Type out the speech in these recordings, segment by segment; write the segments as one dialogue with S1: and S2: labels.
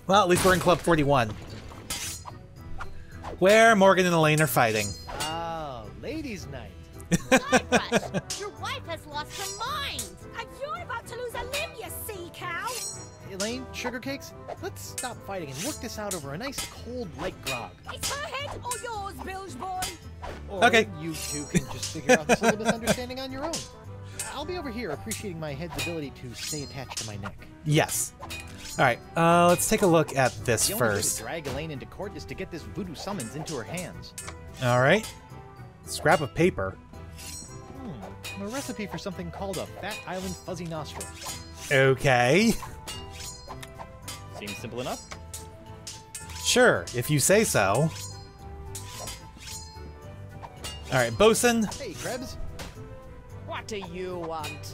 S1: Well, at least we're in Club 41. Where Morgan and Elaine are fighting.
S2: Oh, ladies' night.
S3: Guybrush, your wife has lost her mind.
S4: And you're about to lose a limb, you sea cow!
S2: Elaine, sugar cakes, let's stop fighting and work this out over a nice cold light grog.
S4: It's her head or yours, bilge boy!
S2: Or
S1: Okay.
S2: you two can just figure out this little misunderstanding on your own. I'll be over here appreciating my head's ability to stay attached to my neck.
S1: Yes. Alright, let's take a look at this
S2: The only way
S1: first.
S2: to drag Elaine into court is to get this voodoo summons into her hands.
S1: Alright. Scrap of paper.
S2: A recipe for something called a Fat Island Fuzzy Nostril.
S1: Okay.
S2: Seems simple enough.
S1: Sure, if you say so. Alright, Bosun.
S2: Hey, Krebs.
S5: What do you want?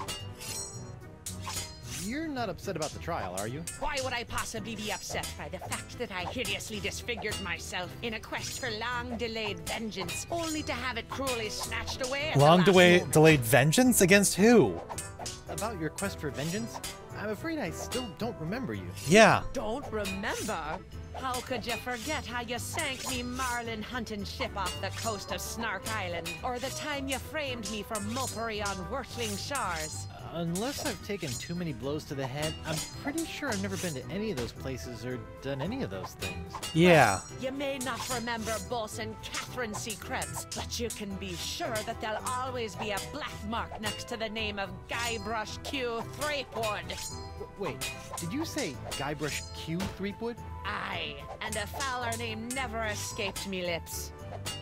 S2: You're not upset about the trial, are you?
S5: Why would I possibly be upset by the fact that I hideously disfigured myself in a quest for long-delayed vengeance, only to have it cruelly snatched away at the last moment?
S1: Delayed vengeance? Against who?
S2: About your quest for vengeance? I'm afraid I still don't remember you.
S1: Yeah.
S5: Don't remember? How could you forget how you sank me marlin hunting ship off the coast of Snark Island? Or the time you framed me for mopery on Wurtling Shores?
S2: Unless I've taken too many blows to the head, I'm pretty sure I've never been to any of those places or done any of those things.
S1: Yeah.
S5: You may not remember Bosun Catherine C. Krebs, but you can be sure that there'll always be a black mark next to the name of Guybrush Q. Threepwood.
S2: Wait, did you say Guybrush Q. Threepwood?
S5: Aye, and a fouler name never escaped me lips.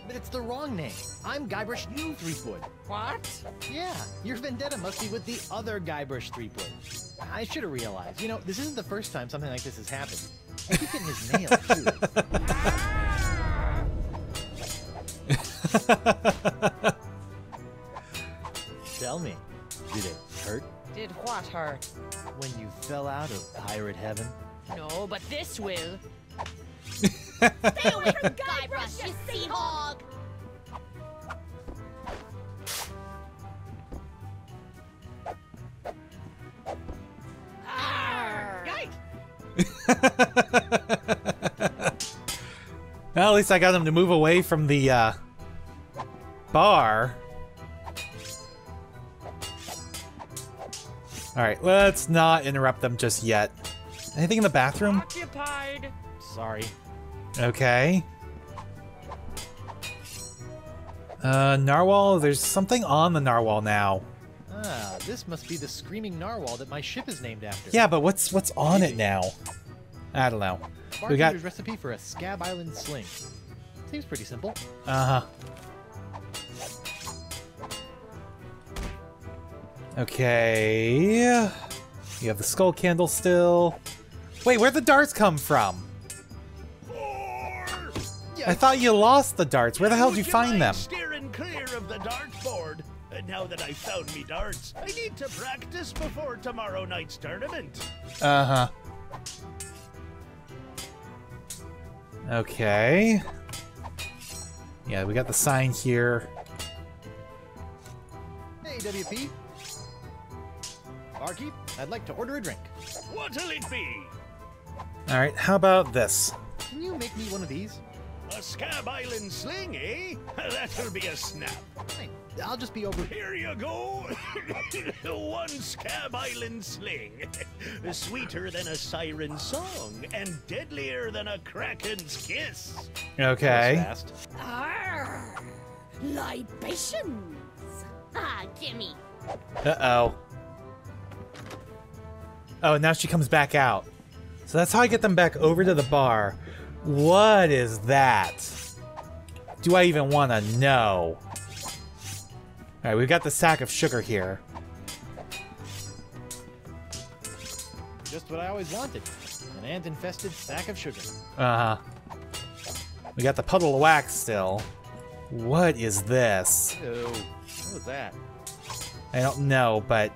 S2: But it's the wrong name. I'm Guybrush U. Threepwood.
S5: What?
S2: Yeah, your vendetta must be with the other Guybrush Threepwood. I should have realized. You know, this isn't the first time something like this has happened. I keep getting his nail, too. Tell me, did it hurt
S5: Did what hurt?
S2: when you fell out of pirate heaven?
S5: No, but this will.
S3: Stay away from Guybrush, you sea hog!
S1: Well, at least I got him to move away from the bar. Alright, let's not interrupt them just yet. Anything in the bathroom?
S5: Occupied.
S2: Sorry.
S1: Okay. Narwhal? There's something on the narwhal now.
S2: Ah, this must be the screaming narwhal that my ship is named after.
S1: Yeah, but what's on it now? I don't know. We got...
S2: Bartender's recipe for a Scab Island sling. Seems pretty simple.
S1: Uh-huh. Okay. You have the skull candle still. Wait, where'd the darts come from? I thought you lost the darts. Where the hell did you find them?
S6: Steering clear of the dartboard. And now that I found me darts, I need to practice before tomorrow night's tournament.
S1: Uh-huh. Okay. Yeah, we got the sign here.
S2: Hey, WP. Barkeep, I'd like to order a drink.
S6: What'll it be?
S1: Alright, how about this?
S2: Can you make me one of these?
S6: A Scab Island sling, eh? That'll be a snap.
S2: Fine. I'll just be over here.
S6: Here you go. One Scab Island sling. Sweeter than a siren's song and deadlier than a kraken's kiss.
S1: Okay.
S2: That was fast.
S4: Arr! Libations!
S3: Ah, gimme.
S1: Uh-oh. Oh, now she comes back out. So that's how I get them back over to the bar. What is that? Do I even want to know? Alright, we've got the sack of sugar here.
S2: Just what I always wanted. An ant-infested sack of sugar.
S1: Uh-huh. We got the puddle of wax still. What is this?
S2: Oh, what was that?
S1: I don't know, but...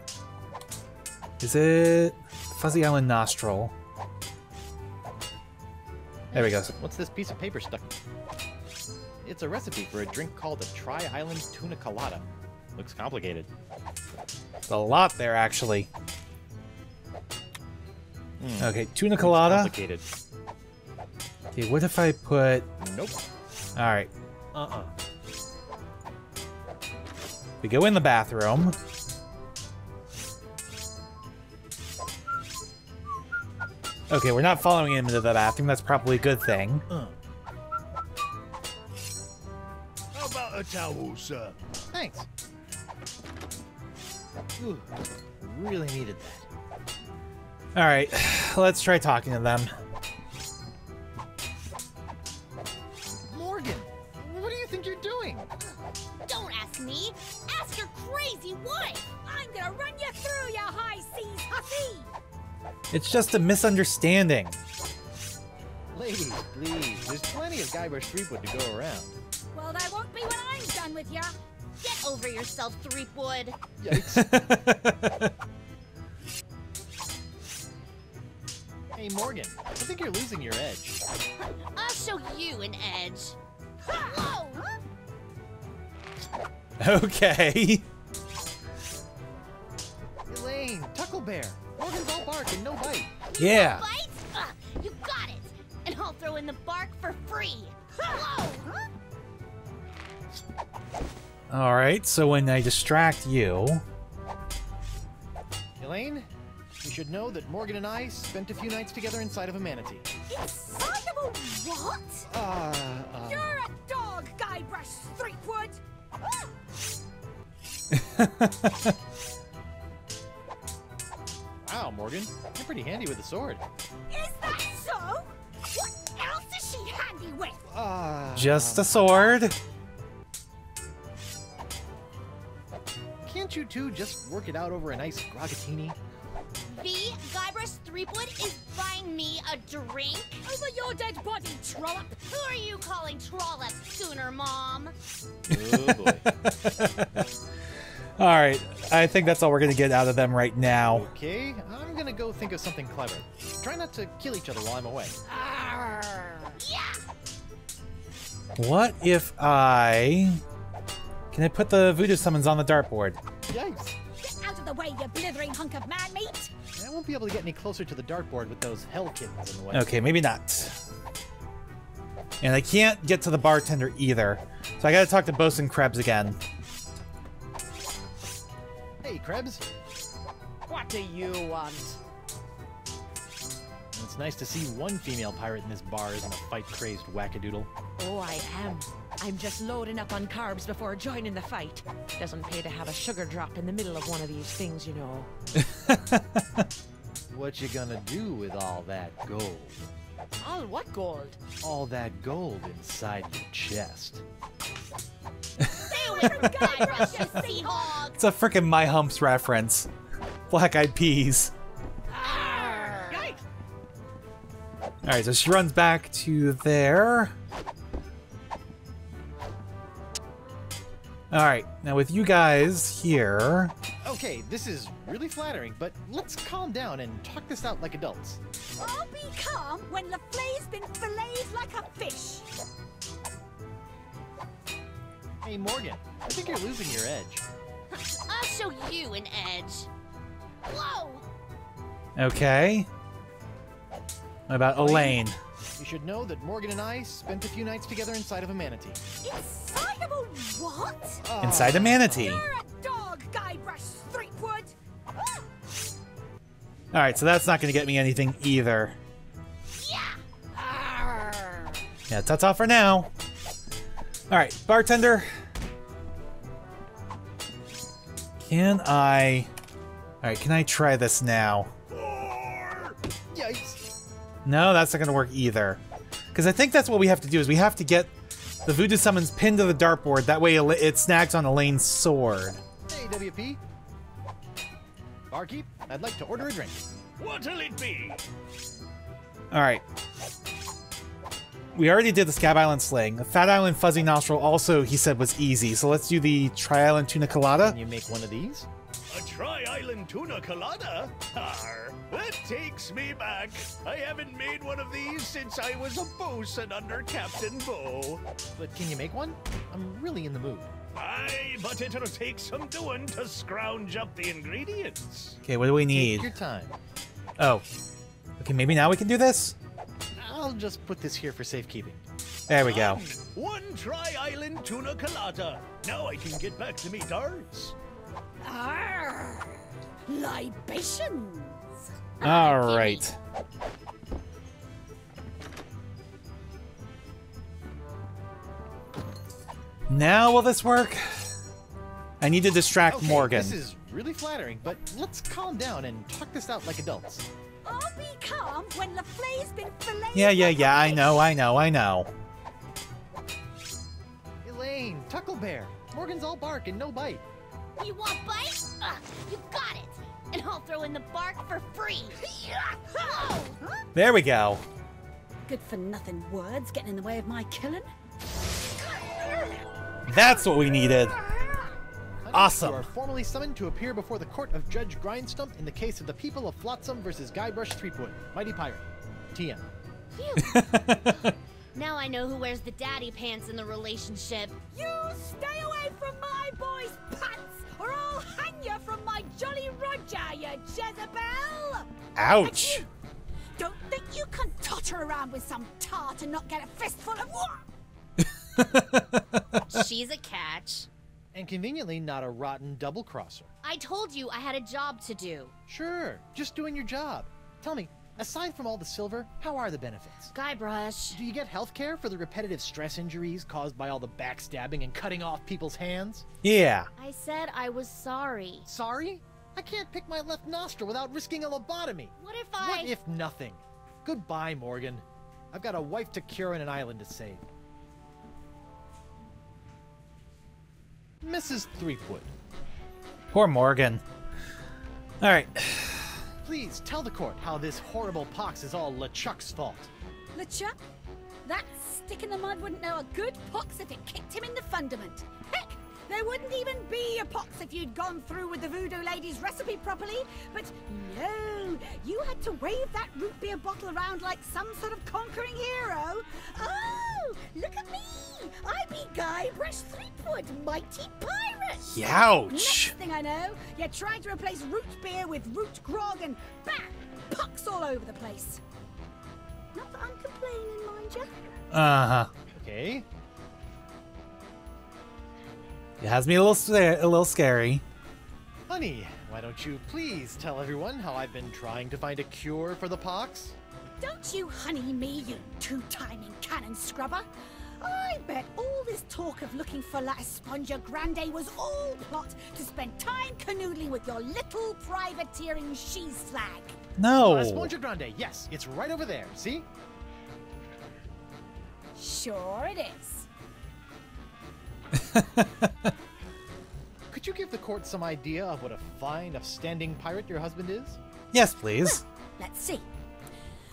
S1: Is it... Fuzzy Island Nostril? There we go.
S2: What's this piece of paper stuck? It's a recipe for a drink called a Tri-Island Tuna Colada. Looks complicated.
S1: It's a lot there, actually. Okay, tuna colada.
S2: Complicated.
S1: Okay, what if I put...
S2: Nope.
S1: Alright.
S2: Uh-uh.
S1: We go in the bathroom. Okay, we're not following him into the bathroom. That's probably a good thing.
S6: How about a towel, sir?
S2: Thanks. Ooh, really needed that.
S1: Alright, let's try talking to them.
S2: Morgan, what do you think you're doing?
S3: Don't ask me. Ask your crazy wife.
S4: I'm gonna run you through, you high seas hussy!
S1: It's just a misunderstanding.
S2: Ladies, please. There's plenty of Guybrush Threepwood to go around.
S4: Well, that won't be when I'm done with ya.
S3: Get over yourself, Threepwood.
S2: Yikes. Hey, Morgan, I think you're losing your edge.
S3: I'll show you an edge. Whoa!
S1: Okay.
S2: Elaine, Tucklebear. Morgan's all bark and no bite.
S1: Yeah.
S3: Bite? You got it. And I'll throw in the bark for free. Whoa!
S1: Alright, so when I distract you...
S2: Elaine, you should know that Morgan and I spent a few nights together inside of a manatee.
S4: Inside of a what? You're a dog, Guybrush Threepwood!
S2: Wow, Morgan, you're pretty handy with a sword.
S4: Is that so? What else is she handy with?
S1: Just a sword.
S2: Can't you two just work it out over a nice groggatini?
S3: V, Guybrush Threepwood is buying me a drink?
S4: Over your dead body, trollop!
S3: Who are you calling Trollop, Sooner Mom?
S2: Oh boy.
S1: Alright, I think that's all we're gonna get out of them right now.
S2: Okay, I'm gonna go think of something clever. Try not to kill each other while I'm away.
S3: Yeah!
S1: What if I... Can I put the voodoo summons on the dartboard?
S2: Yikes.
S4: Get out of the way, you blithering hunk of man meat!
S2: I won't be able to get any closer to the dartboard with those hell kittens in the way.
S1: Okay, maybe not. And I can't get to the bartender either. So I gotta talk to Bosun Krebs again.
S2: Hey, Krebs.
S5: What do you want?
S2: It's nice to see one female pirate in this bar isn't a fight-crazed wackadoodle.
S5: Oh, I am. I'm just loading up on carbs before joining the fight. Doesn't pay to have a sugar drop in the middle of one of these things, you know.
S2: What you gonna do with all that gold?
S5: All what gold?
S2: All that gold inside your chest.
S3: Stay away from Guybrush, you sea hog!
S1: It's a frickin' My Humps reference. Black Eyed Peas.
S5: Yikes!
S1: Alright, so she runs back to there. Alright, now with you guys here...
S2: Okay, this is really flattering, but let's calm down and talk this out like adults.
S4: I'll be calm when LaFleur's been filleted like a fish!
S2: Hey, Morgan, I think you're losing your edge.
S3: I'll show you an edge. Whoa!
S1: Okay. What about Elaine?
S2: You should know that Morgan and I spent a few nights together inside of a manatee.
S4: Inside of a what?
S1: Inside a manatee.
S4: You're a dog, Guybrush Threepwood!
S1: Alright, so that's not going to get me anything either.
S3: Yeah!
S1: Yeah, ta-ta for now. Alright, bartender. Can I... Alright, can I try this now?
S2: Yikes!
S1: No, that's not going to work either. Because I think that's what we have to do, is we have to get the voodoo summons pinned to the dartboard. That way it snags on Elaine's sword.
S2: Hey, WP. Barkeep, I'd like to order a drink.
S6: What'll it be?
S1: Alright. We already did the Scab Island Sling. The Fat Island Fuzzy Nostril also, he said, was easy. So let's do the Tri-Island Tuna Colada.
S2: Can you make one of these?
S6: A Tri-Island Tuna Colada? Arr, that takes me back. I haven't made one of these since I was a bosun under Captain Bo.
S2: But can you make one? I'm really in the mood.
S6: Aye, but it'll take some doing to scrounge up the ingredients.
S1: Okay, what do we need?
S2: Take your time.
S1: Oh. Okay, maybe now we can do this?
S2: I'll just put this here for safekeeping.
S1: There we go.
S6: One Tri-Island Tuna Colada. Now I can get back to me darts.
S4: Arr, libations.
S1: Alright. Now will this work? I need to distract
S2: Okay,
S1: Morgan.
S2: This is really flattering, but let's calm down and talk this out like adults.
S4: I'll be calm when the flay's been filleted.
S1: Yeah, I know.
S2: Elaine, Tucklebear. Morgan's all bark and no bite.
S3: You want bite? You got it. And I'll throw in the bark for free. Whoa!
S1: There we go.
S4: Good for nothing words getting in the way of my killing.
S1: That's what we needed. Awesome.
S2: You are formally summoned to appear before the court of Judge Grindstump in the case of the people of Flotsam versus Guybrush Threepwood, Mighty Pirate. TM.
S3: Phew. Now I know who wears the daddy pants in the relationship.
S4: You stay away from my boy's pants, or I'll hang you from my Jolly Roger, you Jezebel!
S1: Ouch.
S4: And you, don't think you can totter around with some tart and not get a fistful of what?
S3: She's a catch.
S2: And conveniently not a rotten double-crosser.
S3: I told you I had a job to do.
S2: Sure, just doing your job. Tell me, aside from all the silver, how are the benefits?
S3: Guybrush.
S2: Do you get health care for the repetitive stress injuries caused by all the backstabbing and cutting off people's hands?
S1: Yeah.
S3: I said I was sorry.
S2: Sorry? I can't pick my left nostril without risking a lobotomy.
S3: What if
S2: What if nothing? Goodbye, Morgan. I've got a wife to cure and an island to save. Mrs. Threepwood,
S1: Poor Morgan. Alright.
S2: please tell the court how this horrible pox is all LeChuck's fault.
S4: LeChuck, that stick in the mud wouldn't know a good pox if it kicked him in the fundament. Heck, there wouldn't even be a pox if you'd gone through with the Voodoo lady's recipe properly. But no, you had to wave that root beer bottle around like some sort of conquering hero. Oh, look at me! I be Guybrush Threepwood, mighty pirate!
S1: Youch!
S4: Next thing I know, you're trying to replace root beer with root grog and bam! Pox all over the place. Not that I'm complaining, mind you.
S1: Uh-huh.
S2: Okay.
S1: It has me a little scary.
S2: Honey, why don't you please tell everyone how I've been trying to find a cure for the pox?
S4: Don't you honey me, you two-timing cannon scrubber. I bet all this talk of looking for La Esponja Grande was all plot to spend time canoodling with your little privateering she-slag.
S1: No.
S2: Esponja Grande, yes, it's right over there, see?
S4: Sure it is.
S2: Could you give the court some idea of what a fine, upstanding pirate your husband is?
S1: Yes, please.
S4: Let's see.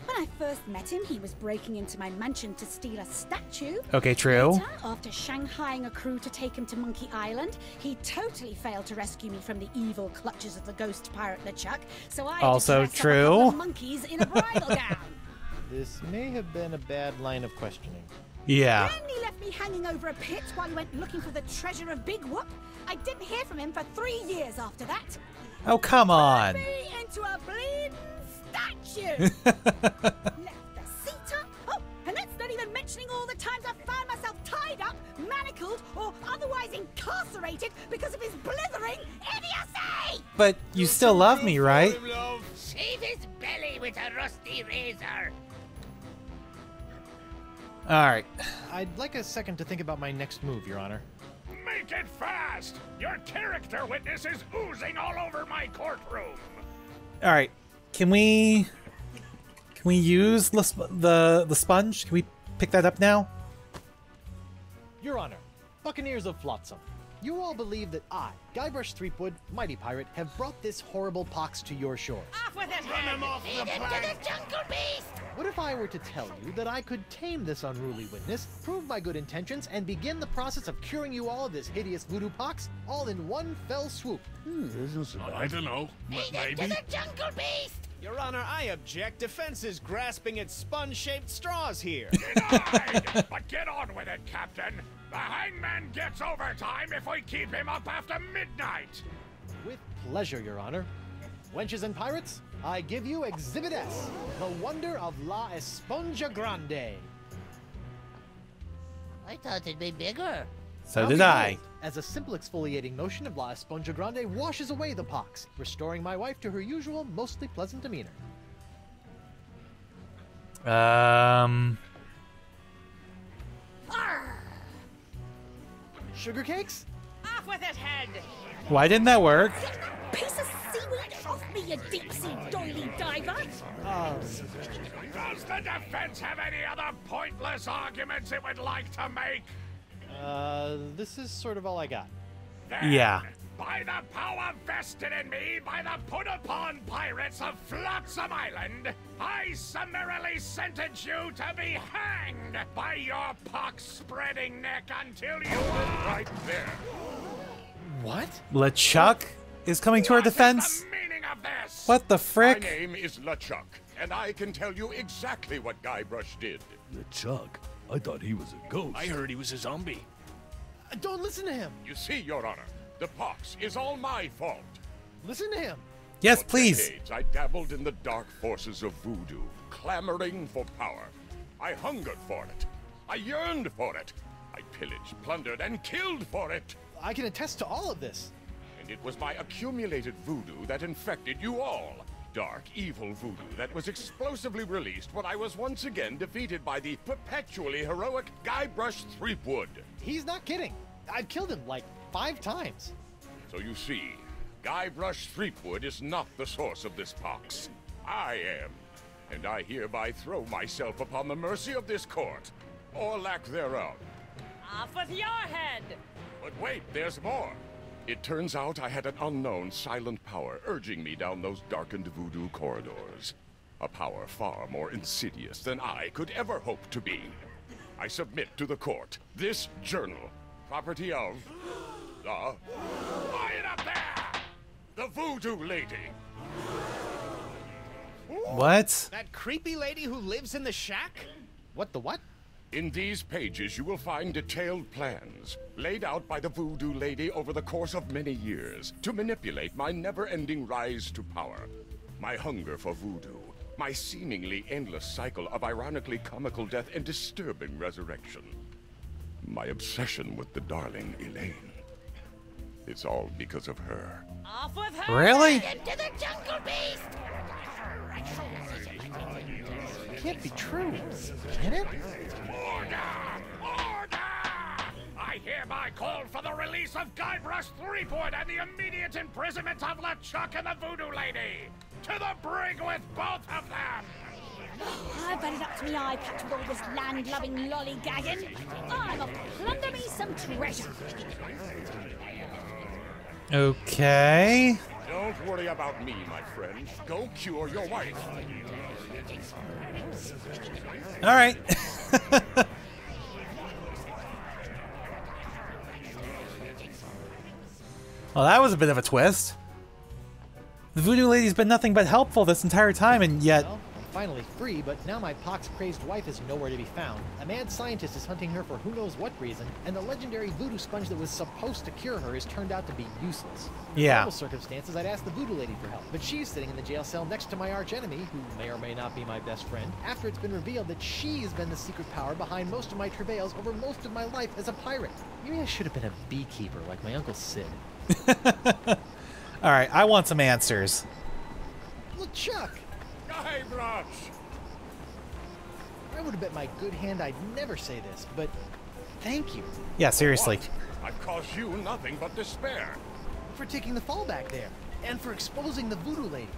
S4: When I first met him, he was breaking into my mansion to steal a statue.
S1: Okay, true.
S4: Later, after shanghaiing a crew to take him to Monkey Island, he totally failed to rescue me from the evil clutches of the ghost pirate LeChuck, so I
S1: Also
S4: had to dress
S1: true.
S4: up a couple of monkeys in a bridal gown.
S2: This may have been a bad line of questioning.
S1: Yeah.
S4: Then he left me hanging over a pit while he went looking for the treasure of Big Whoop. I didn't hear from him for 3 years after that.
S1: Oh, come on.
S4: Me into a bleeding statue. Left the seat up. Oh, and that's not even mentioning all the times I found myself tied up, manacled, or otherwise incarcerated because of his blithering idiocy.
S1: But you still love me, right?
S3: Shave his belly with a rusty razor.
S1: Alright.
S2: I'd like a second to think about my next move, Your Honor.
S6: Make it fast! Your character witness is oozing all over my courtroom.
S1: Alright. Can we use the sponge? Can we pick that up now?
S2: Your Honor, Buccaneers of Flotsam, you all believe that I, Guybrush Threepwood, Mighty Pirate, have brought this horrible pox to your shores.
S5: Off with his
S6: Run
S5: head!
S6: him off the
S3: Feed him to
S6: plank!
S3: the jungle beast!
S2: What if I were to tell you that I could tame this unruly witness, prove my good intentions, and begin the process of curing you all of this hideous voodoo pox, all in one fell swoop?
S6: I don't know.
S3: Feed him to the jungle beast!
S7: Your Honor, I object. Defense is grasping at sponge-shaped straws here.
S6: Denied! But get on with it, Captain. The hangman gets overtime if we keep him up after midnight.
S2: With pleasure, Your Honor. Wenches and pirates, I give you Exhibit S, the wonder of La Esponja Grande.
S3: I thought it'd be bigger.
S1: So
S2: Now
S1: did
S2: behold,
S1: I.
S2: As a simple exfoliating motion of La Esponja Grande washes away the pox, restoring my wife to her usual, mostly pleasant demeanor. Sugar cakes?
S5: Off with his head!
S1: Why didn't that work?
S4: Piece of seaweed off me, you deep-sea doily diver!
S8: Does the defense have any other pointless arguments it would like to make?
S2: This is sort of all I got.
S8: Then,
S1: Yeah.
S8: by the power vested in me by the put-upon pirates of Flotsam Island, I summarily sentence you to be hanged by your pox-spreading neck until you are right there.
S2: What?
S1: LeChuck is coming to our
S8: What is
S1: defense?
S8: the meaning of this?
S1: What the
S8: My
S1: frick?
S8: name is LeChuck, and I can tell you exactly what Guybrush did.
S6: LeChuck? I thought he was a ghost.
S7: I heard he was a zombie.
S2: Don't listen to him!
S8: You see, Your Honor, the pox is all my fault.
S2: Listen to him!
S1: Yes,
S8: For
S1: please.
S8: decades, I dabbled in the dark forces of voodoo, clamoring for power. I hungered for it. I yearned for it. I pillaged, plundered, and killed for it.
S2: I can attest to all of this.
S8: And it was my accumulated voodoo that infected you all. Dark, evil voodoo that was explosively released when I was once again defeated by the perpetually heroic Guybrush Threepwood.
S2: He's not kidding. I've killed him like 5 times.
S8: So you see, Guybrush Threepwood is not the source of this pox. I am. And I hereby throw myself upon the mercy of this court, or lack thereof.
S5: Off with your head!
S8: But wait, there's more. It turns out I had an unknown silent power urging me down those darkened voodoo corridors. A power far more insidious than I could ever hope to be. I submit to the court this journal, property of the... Quiet up there! The Voodoo Lady.
S1: What?
S7: That creepy lady who lives in the shack?
S2: What the what?
S8: In these pages, you will find detailed plans laid out by the Voodoo Lady over the course of many years to manipulate my never-ending rise to power. My hunger for voodoo, my seemingly endless cycle of ironically comical death and disturbing resurrection. My obsession with the darling Elaine. It's all because of her.
S5: Off with her!
S1: Really?
S3: Into the jungle beast!
S2: It can't be true. Can it?
S8: Order! Order! I hereby call for the release of Guybrush Threepwood and the immediate imprisonment of LeChuck and the Voodoo Lady! To the brig with both of them!
S4: I bet it up to me eye patch with all this land-loving lollygagging. I'm off to plunder me some treasure.
S1: Okay.
S8: Don't worry about me, my friend. Go cure your wife.
S1: All right. Well, that was a bit of a twist. The Voodoo Lady's been nothing but helpful this entire time, and yet...
S2: Well, I'm finally free, but now my pox-crazed wife is nowhere to be found. A mad scientist is hunting her for who knows what reason, and the legendary voodoo sponge that was supposed to cure her has turned out to be useless. In
S1: Yeah.
S2: normal circumstances, I'd ask the Voodoo Lady for help, but she's sitting in the jail cell next to my archenemy, who may or may not be my best friend, after it's been revealed that she's been the secret power behind most of my travails over most of my life as a pirate. Maybe I should have been a beekeeper like my Uncle Sid.
S1: All right, I want some answers.
S2: LeChuck!
S8: Guybrush!
S2: I would have bet my good hand I'd never say this, but thank you
S1: Yeah, seriously.
S8: I've caused you nothing but despair.
S2: for taking the fall back there, and for exposing the Voodoo Lady.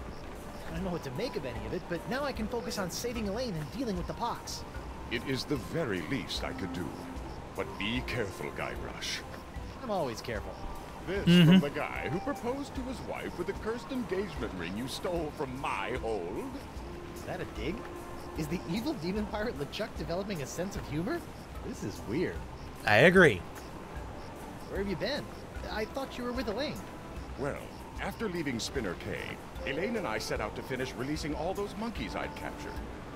S2: I don't know what to make of any of it, but now I can focus on saving Elaine and dealing with the pox.
S8: It is the very least I could do. But be careful, Guybrush.
S2: I'm always careful.
S8: This from the guy who proposed to his wife with the cursed engagement ring you stole from my hold?
S2: Is that a dig? Is the evil demon pirate LeChuck developing a sense of humor? This is weird.
S1: I agree.
S2: Where have you been? I thought you were with Elaine.
S8: Well, after leaving Spinner Cave, Elaine and I set out to finish releasing all those monkeys I'd captured.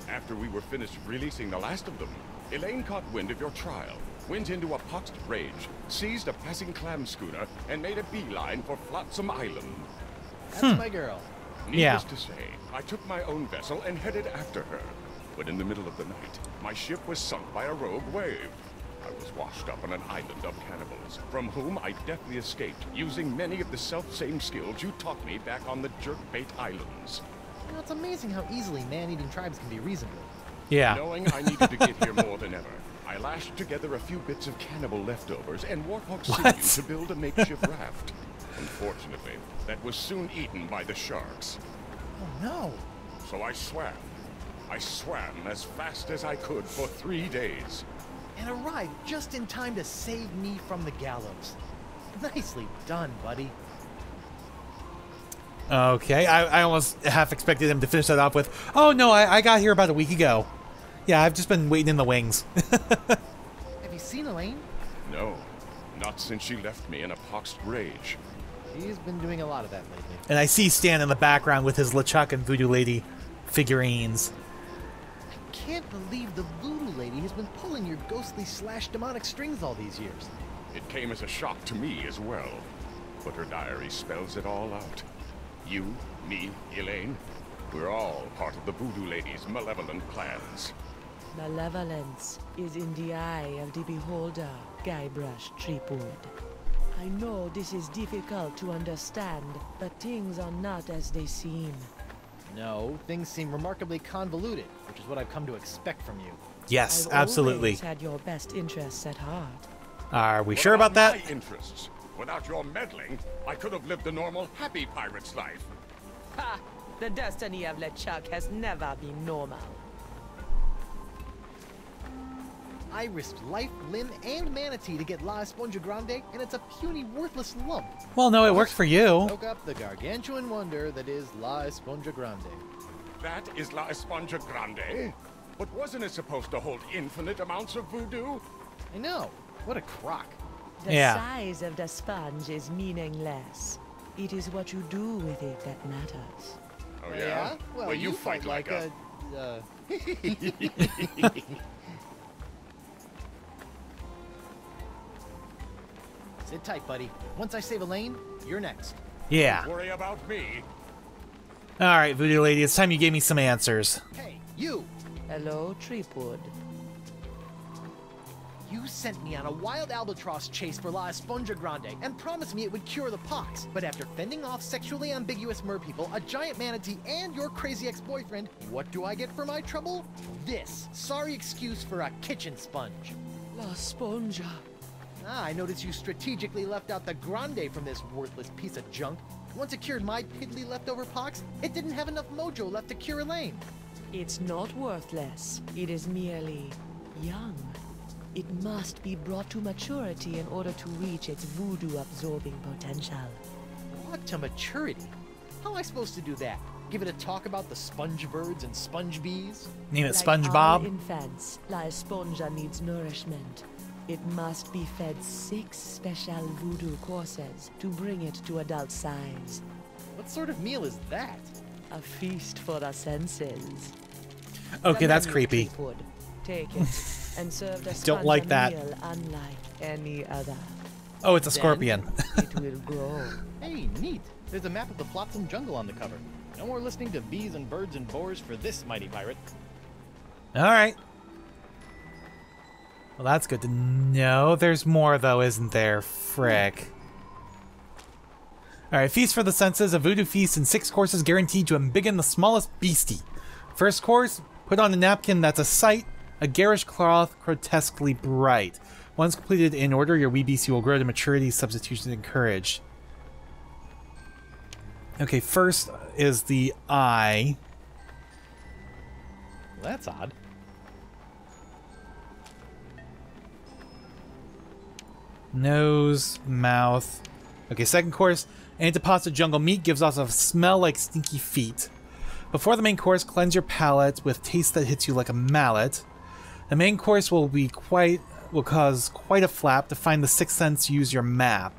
S8: After we were finished releasing the last of them, Elaine caught wind of your trial, went into a poxed rage, seized a passing clam schooner, and made a beeline for Flotsam Island.
S2: That's my girl.
S8: Needless to say, I took my own vessel and headed after her. But in the middle of the night, my ship was sunk by a rogue wave. I was washed up on an island of cannibals, from whom I deftly escaped, using many of the self-same skills you taught me back on the Jerkbait Islands.
S2: You know, it's amazing how easily man-eating tribes can be reasoned with.
S1: Yeah.
S8: Knowing I needed to get here more than ever, I lashed together a few bits of cannibal leftovers and warthog sinew to build a makeshift raft. Unfortunately, that was soon eaten by the sharks.
S2: Oh no!
S8: So I swam. I swam as fast as I could for 3 days.
S2: And arrived just in time to save me from the gallows. Nicely done, buddy.
S1: Okay, I almost half expected him to finish that off with, oh no, I got here about a week ago. Yeah, I've just been waiting in the wings.
S2: Have you seen Elaine?
S8: No, not since she left me in a poxed rage.
S2: She's been doing a lot of that lately.
S1: And I see Stan in the background with his LeChuck and Voodoo Lady figurines.
S2: I can't believe the Voodoo Lady has been pulling your ghostly / demonic strings all these years.
S8: It came as a shock to me as well. But her diary spells it all out. You, me, Elaine, we're all part of the Voodoo Lady's malevolent plans.
S5: Malevolence is in the eye of the beholder, Guybrush Threepwood. I know this is difficult to understand, but things are not as they seem.
S2: No, things seem remarkably convoluted, which is what I've come to expect from you.
S1: Yes,
S5: I've
S1: absolutely.
S5: always had your best interests at heart.
S1: Are we
S8: What
S1: sure about that?
S8: My interests? Without your meddling, I could have lived a normal, happy pirate's life.
S5: Ha! The destiny of LeChuck has never been normal.
S2: I risked life, limb, and manatee to get La Esponja Grande, and it's a puny, worthless lump.
S1: Well, no, it worked for you.
S2: Soak up the gargantuan wonder that is La Esponja Grande.
S8: That is La Esponja Grande? But wasn't it supposed to hold infinite amounts of voodoo?
S2: I know. What a crock.
S5: The
S1: Yeah.
S5: size of the sponge is meaningless. It is what you do with it that matters.
S8: Oh yeah?
S2: Well,
S8: you fight like a... Sit tight, buddy. Once I save Elaine, you're next.
S1: Yeah.
S8: Worry about me.
S1: Alright, Voodoo Lady, it's time you gave me some answers.
S2: Hey, you!
S5: Hello, Threepwood.
S2: You sent me on a wild albatross chase for La Esponja Grande and promised me it would cure the pox. But after fending off sexually ambiguous merpeople, a giant manatee, and your crazy ex-boyfriend, what do I get for my trouble? This. Sorry excuse for a kitchen sponge.
S5: La Esponja.
S2: Ah, I noticed you strategically left out the Grande from this worthless piece of junk. Once it cured my piddly leftover pox, it didn't have enough mojo left to cure Elaine.
S5: It's not worthless. It is merely young. It must be brought to maturity in order to reach its voodoo-absorbing potential.
S2: Brought to maturity? How am I supposed to do that? Give it a talk about the sponge birds and sponge bees?
S1: Name it
S5: Like all
S1: SpongeBob.
S5: infants, La Esponja needs nourishment. It must be fed 6 special voodoo courses to bring it to adult size.
S2: What sort of meal is that?
S5: A feast for the senses.
S1: Okay,
S5: The
S1: that's
S5: menu,
S1: creepy.
S5: Threepwood. Take it and serve the
S1: Don't like
S5: sponge
S1: that.
S5: meal unlike any other.
S1: Oh, it's a scorpion.
S5: It will grow.
S7: Hey, neat. There's a map of the Flotsam Jungle on the cover. No more listening to bees and birds and boars for this mighty pirate.
S1: Alright. Well, that's good to know. There's more, though, isn't there? Frick. Alright, feast for the senses. A voodoo feast in 6 courses guaranteed to embiggen the smallest beastie. First course, put on a napkin that's a sight, a garish cloth grotesquely bright. Once completed in order, your wee beastie will grow to maturity, substitution encouraged. Okay, first is the eye.
S7: Well, that's odd.
S1: Nose, mouth. Okay, second course. Antipasta jungle meat gives off a smell like stinky feet. Before the main course, cleanse your palate with taste that hits you like a mallet. The main course will cause quite a flap. To find the sixth sense, use your map.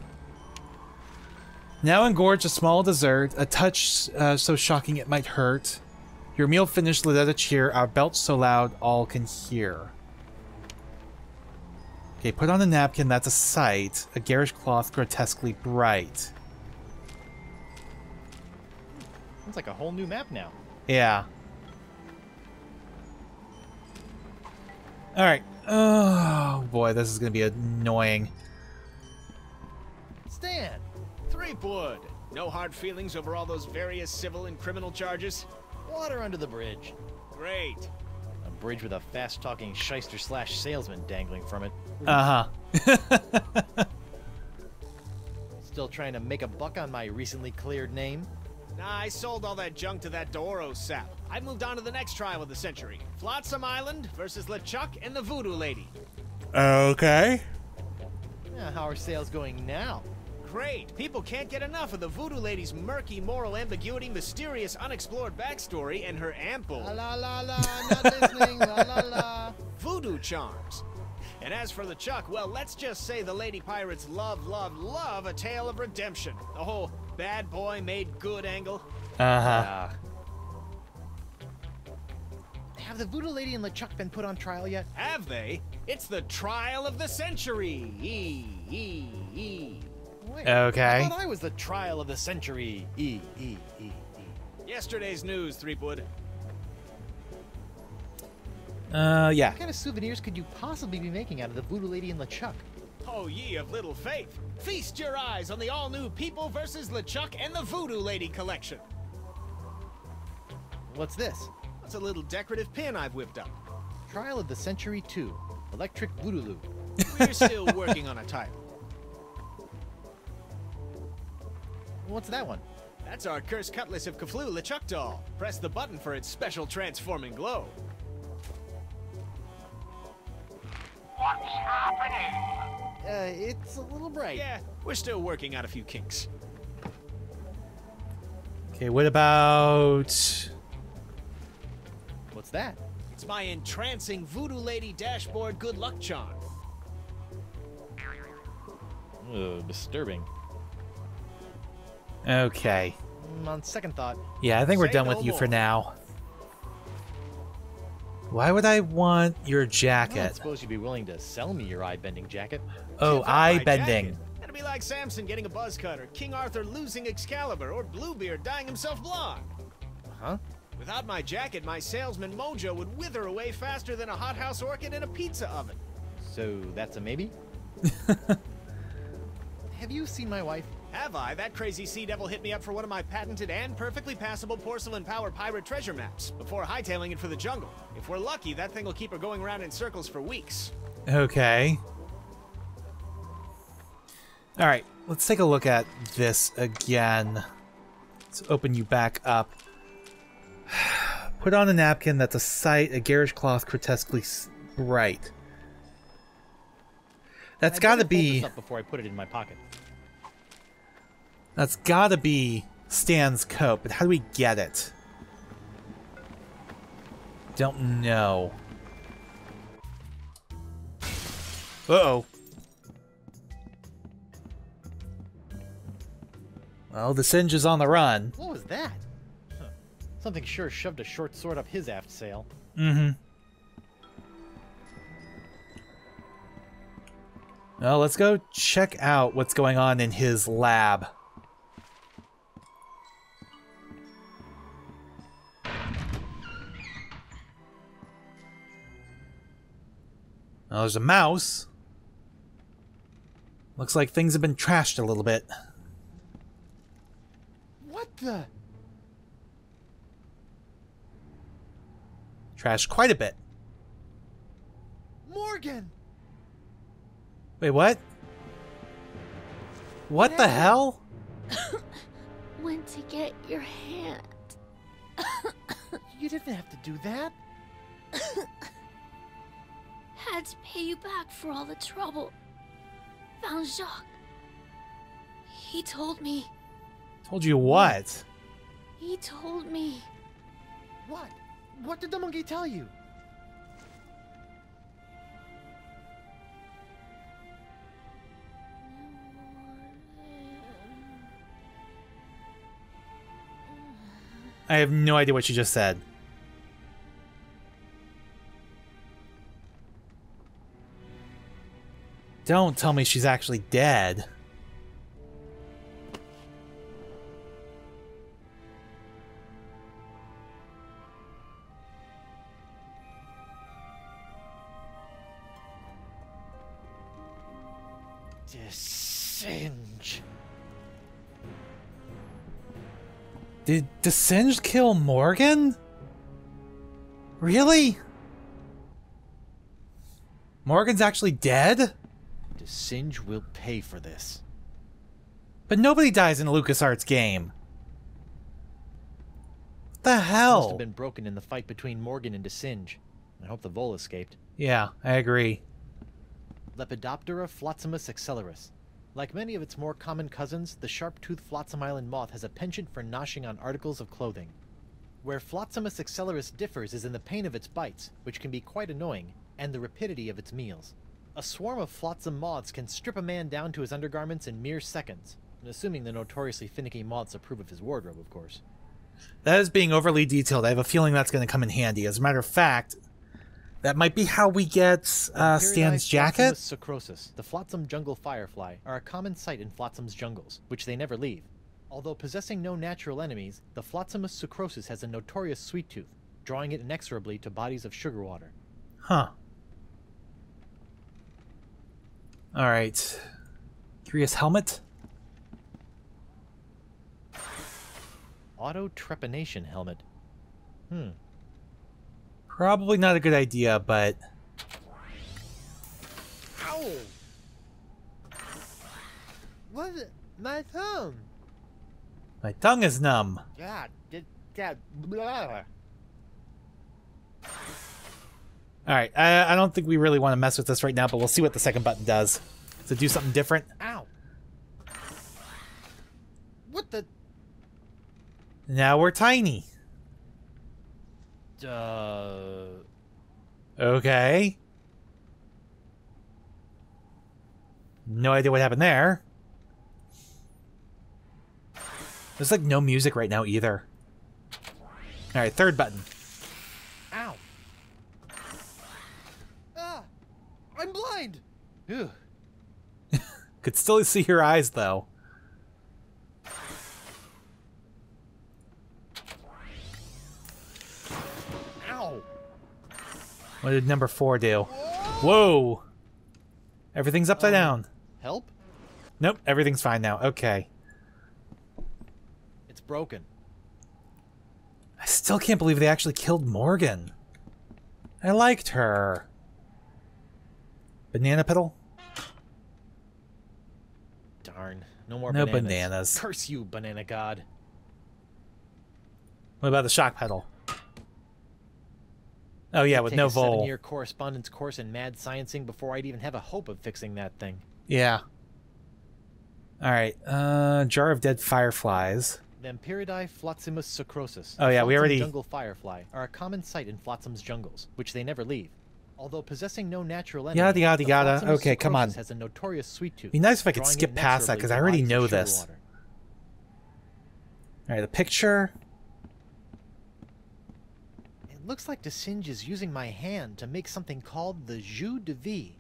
S1: Now engorge a small dessert, a touch so shocking it might hurt. Your meal finished, let out a cheer, our belch so loud all can hear. Okay, put on a napkin that's a sight, a garish cloth grotesquely bright.
S7: It's like a whole new map now.
S1: Yeah. Alright. Oh, boy, this is going to be annoying.
S2: Stan!
S6: Threepwood! No hard feelings over all those various civil and criminal charges?
S2: Water under the bridge.
S6: Great.
S2: A bridge with a fast-talking shyster/salesman dangling from it.
S1: Uh-huh.
S2: Still trying to make a buck on my recently cleared name?
S6: Nah, I sold all that junk to that Doro sap. I moved on to the next trial of the century. Flotsam Island versus LeChuck and the Voodoo Lady.
S1: Okay.
S2: Yeah, how are sales going now?
S6: Great! People can't get enough of the Voodoo Lady's murky moral ambiguity, mysterious, unexplored backstory, and her ample...
S2: La la la la, not listening, la la la.
S6: voodoo charms. And as for LeChuck, well, let's just say the Lady Pirates love a tale of redemption. The whole bad boy made good angle.
S1: Uh-huh.
S2: Have the Voodoo Lady and LeChuck been put on trial yet?
S6: Have they? It's the trial of the century.
S2: Wait,
S1: Okay.
S2: I thought I was the trial of the century.
S6: Yesterday's news, Threepwood.
S1: Yeah.
S2: What kind of souvenirs could you possibly be making out of the Voodoo Lady and LeChuck?
S6: Oh, ye of little faith. Feast your eyes on the all-new People vs. LeChuck and the Voodoo Lady collection.
S2: What's this?
S6: That's a little decorative pin I've whipped up.
S2: Trial of the Century 2. Electric Voodoo.
S6: We're still working on a title.
S2: What's that one?
S6: That's our Cursed Cutlass of Cthulhu LeChuck doll. Press the button for its special transforming glow.
S2: It's a little bright.
S6: Yeah, we're still working out a few kinks.
S1: Okay, what about...
S2: What's that?
S6: It's my entrancing Voodoo Lady dashboard good luck charm.
S2: Disturbing.
S1: Okay.
S2: On second thought.
S1: Yeah, I think we're
S6: Say
S1: done
S6: no
S1: with you
S6: more.
S1: for now. Why would I want your
S2: I don't
S1: jacket?
S2: suppose you'd be willing to sell me your eye-bending jacket.
S1: Oh,
S6: Give up my
S1: eye-bending.
S6: jacket. That'd be like Samson getting a buzz cut, or King Arthur losing Excalibur, or Bluebeard dyeing himself blonde.
S2: Huh?
S6: Without my jacket, my salesman mojo would wither away faster than a hothouse orchid in a pizza oven.
S2: So that's a maybe? Have you seen my wife?
S6: Have I? That crazy sea devil hit me up for one of my patented and perfectly passable porcelain power pirate treasure maps before hightailing it for the jungle. If we're lucky, that thing will keep her going around in circles for weeks.
S1: Okay. Alright, let's take a look at this again. Let's open you back up. Put on a napkin that's a sight, a garish cloth grotesquely bright. That's
S2: I'd
S1: gotta
S2: better fold
S1: be...
S2: this up before I put it in my pocket.
S1: That's gotta be Stan's coat, but how do we get it? Don't know. Uh-oh. Well, DeSinge is on the run.
S2: What was that? Huh. Something sure shoved a short sword up his aft sail.
S1: Mm-hmm. Well, let's go check out what's going on in his lab. Well, there's a mouse. Looks like things have been trashed a little bit.
S2: What the?
S1: Trashed quite a bit.
S2: Morgan!
S1: Wait, what? What the hell?
S3: Went to get your hand.
S2: You didn't have to do that.
S3: Had to pay you back for all the trouble. Found Jacques. He told me.
S1: Told you what?
S3: He told me.
S2: What? What did the monkey tell you?
S1: I have no idea what you just said. Don't tell me she's actually dead.
S2: DeSinge.
S1: Did DeSinge kill Morgan? Really? Morgan's actually dead?
S2: DeSinge will pay for this.
S1: But nobody dies in a LucasArts game. What the hell?
S2: Must have been broken in the fight between Morgan and DeSinge. I hope the vole escaped.
S1: Yeah, I agree.
S2: Lepidoptera flotzimus accelerus. Like many of its more common cousins, the sharp-toothed flotsam island moth has a penchant for noshing on articles of clothing. Where Flotzimus accelerus differs is in the pain of its bites, which can be quite annoying, and the rapidity of its meals. A swarm of flotsam moths can strip a man down to his undergarments in mere seconds, assuming the notoriously finicky moths approve of his wardrobe, of course.
S1: That is being overly detailed. I have a feeling that's going to come in handy. As a matter of fact, that might be how we get Stan's jacket.
S2: Sacrosis, the flotsam jungle firefly, are a common sight in flotsam's jungles, which they never leave. Although possessing no natural enemies, the Flotzimus sucrosus has a notorious sweet tooth, drawing it inexorably to bodies of sugar water.
S1: Huh. Alright. Curious helmet?
S2: Auto-trepanation helmet.
S1: Probably not a good idea, but...
S2: Ow! What? My thumb!
S1: My tongue is numb.
S2: God, blah.
S1: Alright, I don't think we really want to mess with this right now, but we'll see what the second button does. So do something different.
S2: Ow! What the?
S1: Now we're tiny. Okay. No idea what happened there. There's like no music right now either. Alright, third button.
S2: Ow! Ah! I'm blind! Ew.
S1: Could still see your eyes though.
S2: Ow!
S1: What did number 4 do? Whoa! Everything's upside down.
S2: Help?
S1: Nope, everything's fine now. Okay.
S2: It's broken.
S1: I still can't believe they actually killed Morgan. I liked her. Banana petal?
S2: Darn. No more
S1: No
S2: bananas.
S1: bananas.
S2: Curse you, banana god.
S1: What about the shock pedal? Oh yeah, with no
S2: Take a
S1: vole.
S2: 7-year correspondence course in mad sciencing before I'd even have a hope of fixing that thing.
S1: Yeah. Alright, jar of dead fireflies.
S2: Vampiridae flotzimus sacrosis.
S1: Oh yeah, we already...
S2: jungle firefly are a common sight in flotsam's jungles, which they never leave. Although possessing no natural enemies,
S1: Yada yada
S2: the
S1: yada.
S2: Flotzimus
S1: Okay, come on.
S2: sacrosis has a notorious sweet tooth.
S1: Be nice if I could
S2: drawing
S1: skip
S2: it
S1: past that,
S2: inexorably
S1: because I
S2: to
S1: already
S2: bodies of
S1: know
S2: sugar
S1: this.
S2: water.
S1: Alright, the picture.
S2: It looks like DeSinge is using my hand to make something called the Jus de Vie.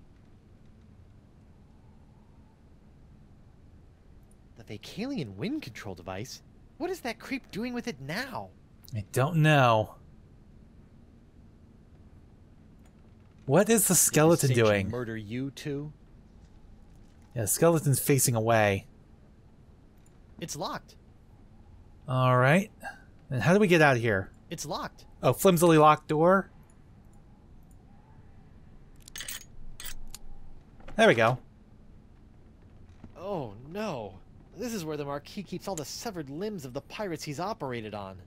S2: The Vacalian wind control device? What is that creep doing with it now?
S1: I don't know. What is the skeleton
S2: Did DeSinge
S1: doing?
S2: murder you too?
S1: Yeah, the skeleton's facing away.
S2: It's locked.
S1: Alright. And how do we get out of here?
S2: It's locked.
S1: Oh, flimsily locked door? There we go.
S2: Oh no. This is where the Marquis keeps all the severed limbs of the pirates he's operated on.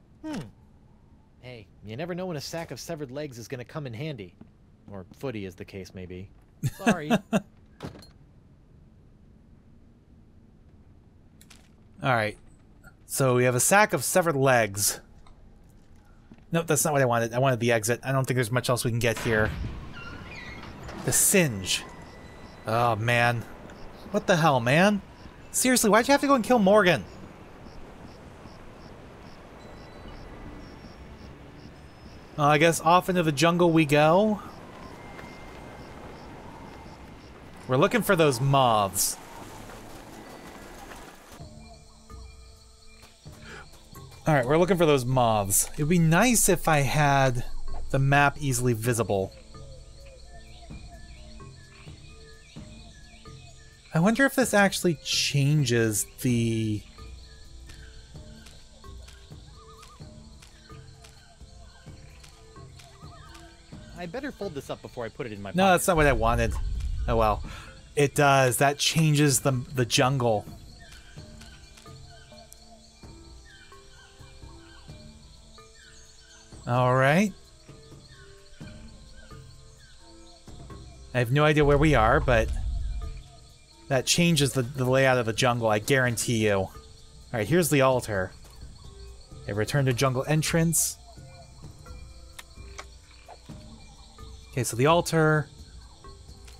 S2: Hey, you never know when a sack of severed legs is gonna come in handy. Or footy, as the case may be. Sorry.
S1: Alright. So we have a sack of severed legs. Nope, that's not what I wanted. I wanted the exit. I don't think there's much else we can get here. DeSinge. Oh, man. What the hell, man? Seriously, why'd you have to go and kill Morgan? Well, I guess off into the jungle we go. We're looking for those moths. Alright, we're looking for those moths. It would be nice if I had the map easily visible. I wonder if this actually changes the...
S7: I better fold this up before I put it in my pocket.
S1: No, that's not what I wanted. Oh well. It does. That changes the jungle. Alright. I have no idea where we are, but that changes the layout of the jungle, I guarantee you. Alright, here's the altar. Okay, return to jungle entrance. Okay, so the altar...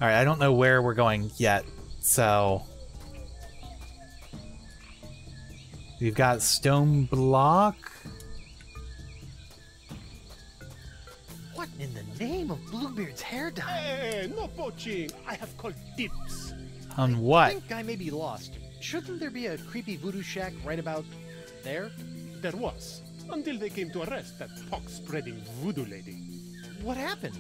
S1: Alright, I don't know where we're going yet, so... We've got stone block.
S2: What in the name of Bluebeard's hair dye?
S9: Hey, no poaching. I have called dips.
S1: On
S2: I
S1: what?
S2: think I may be lost. Shouldn't there be a creepy voodoo shack right about there?
S9: There was, until they came to arrest that pox-spreading voodoo lady.
S2: What happened?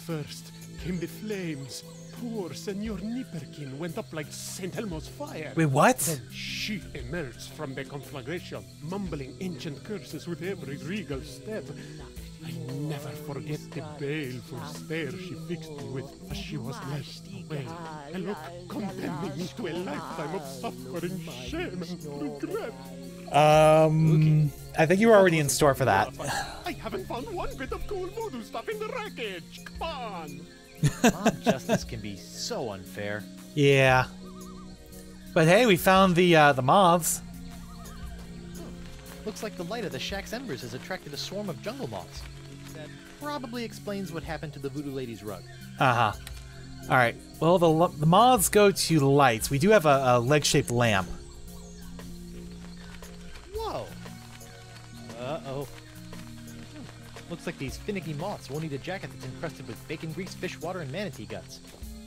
S9: First came the flames. Poor Senor Nipperkin went up like St. Elmo's fire.
S1: Wait, what?
S9: Then she emerged from the conflagration, mumbling ancient curses with every regal step. I never forget the baleful stare she fixed me with as she was led away. A look condemning me to a lifetime of suffering, shame, and regret.
S1: I think you were already in store for that.
S9: I haven't found one bit of cool voodoo stuff in the wreckage. Come on.
S2: Mob justice can be so unfair.
S1: Yeah. But hey, we found the moths.
S2: Looks like the light of the shack's embers has attracted a swarm of jungle moths. That probably explains what happened to the voodoo lady's rug.
S1: Uh-huh. Alright, well, the moths go to lights. We do have a leg-shaped lamp.
S2: Whoa! Uh-oh. Looks like these finicky moths won't eat a jacket that's encrusted with bacon grease, fish water, and manatee guts.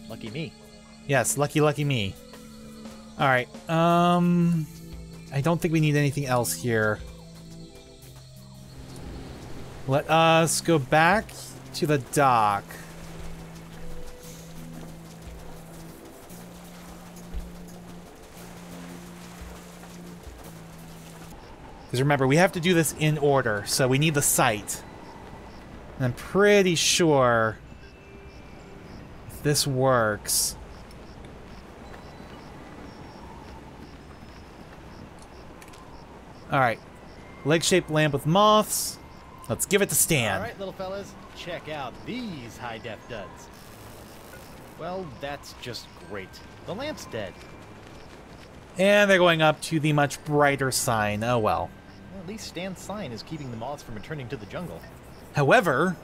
S2: Lucky me.
S1: Yes, lucky me. Alright, I don't think we need anything else here. Let us go back to the dock. Because remember, we have to do this in order, so we need the site. And I'm pretty sure if this works... Alright. Leg-shaped lamp with moths. Let's give it to Stan.
S2: Alright, little fellas, check out these high-def duds. Well, that's just great. The lamp's dead.
S1: And they're going up to the much brighter sign. Oh well.
S2: Well, at least Stan's sign is keeping the moths from returning to the jungle.
S1: However...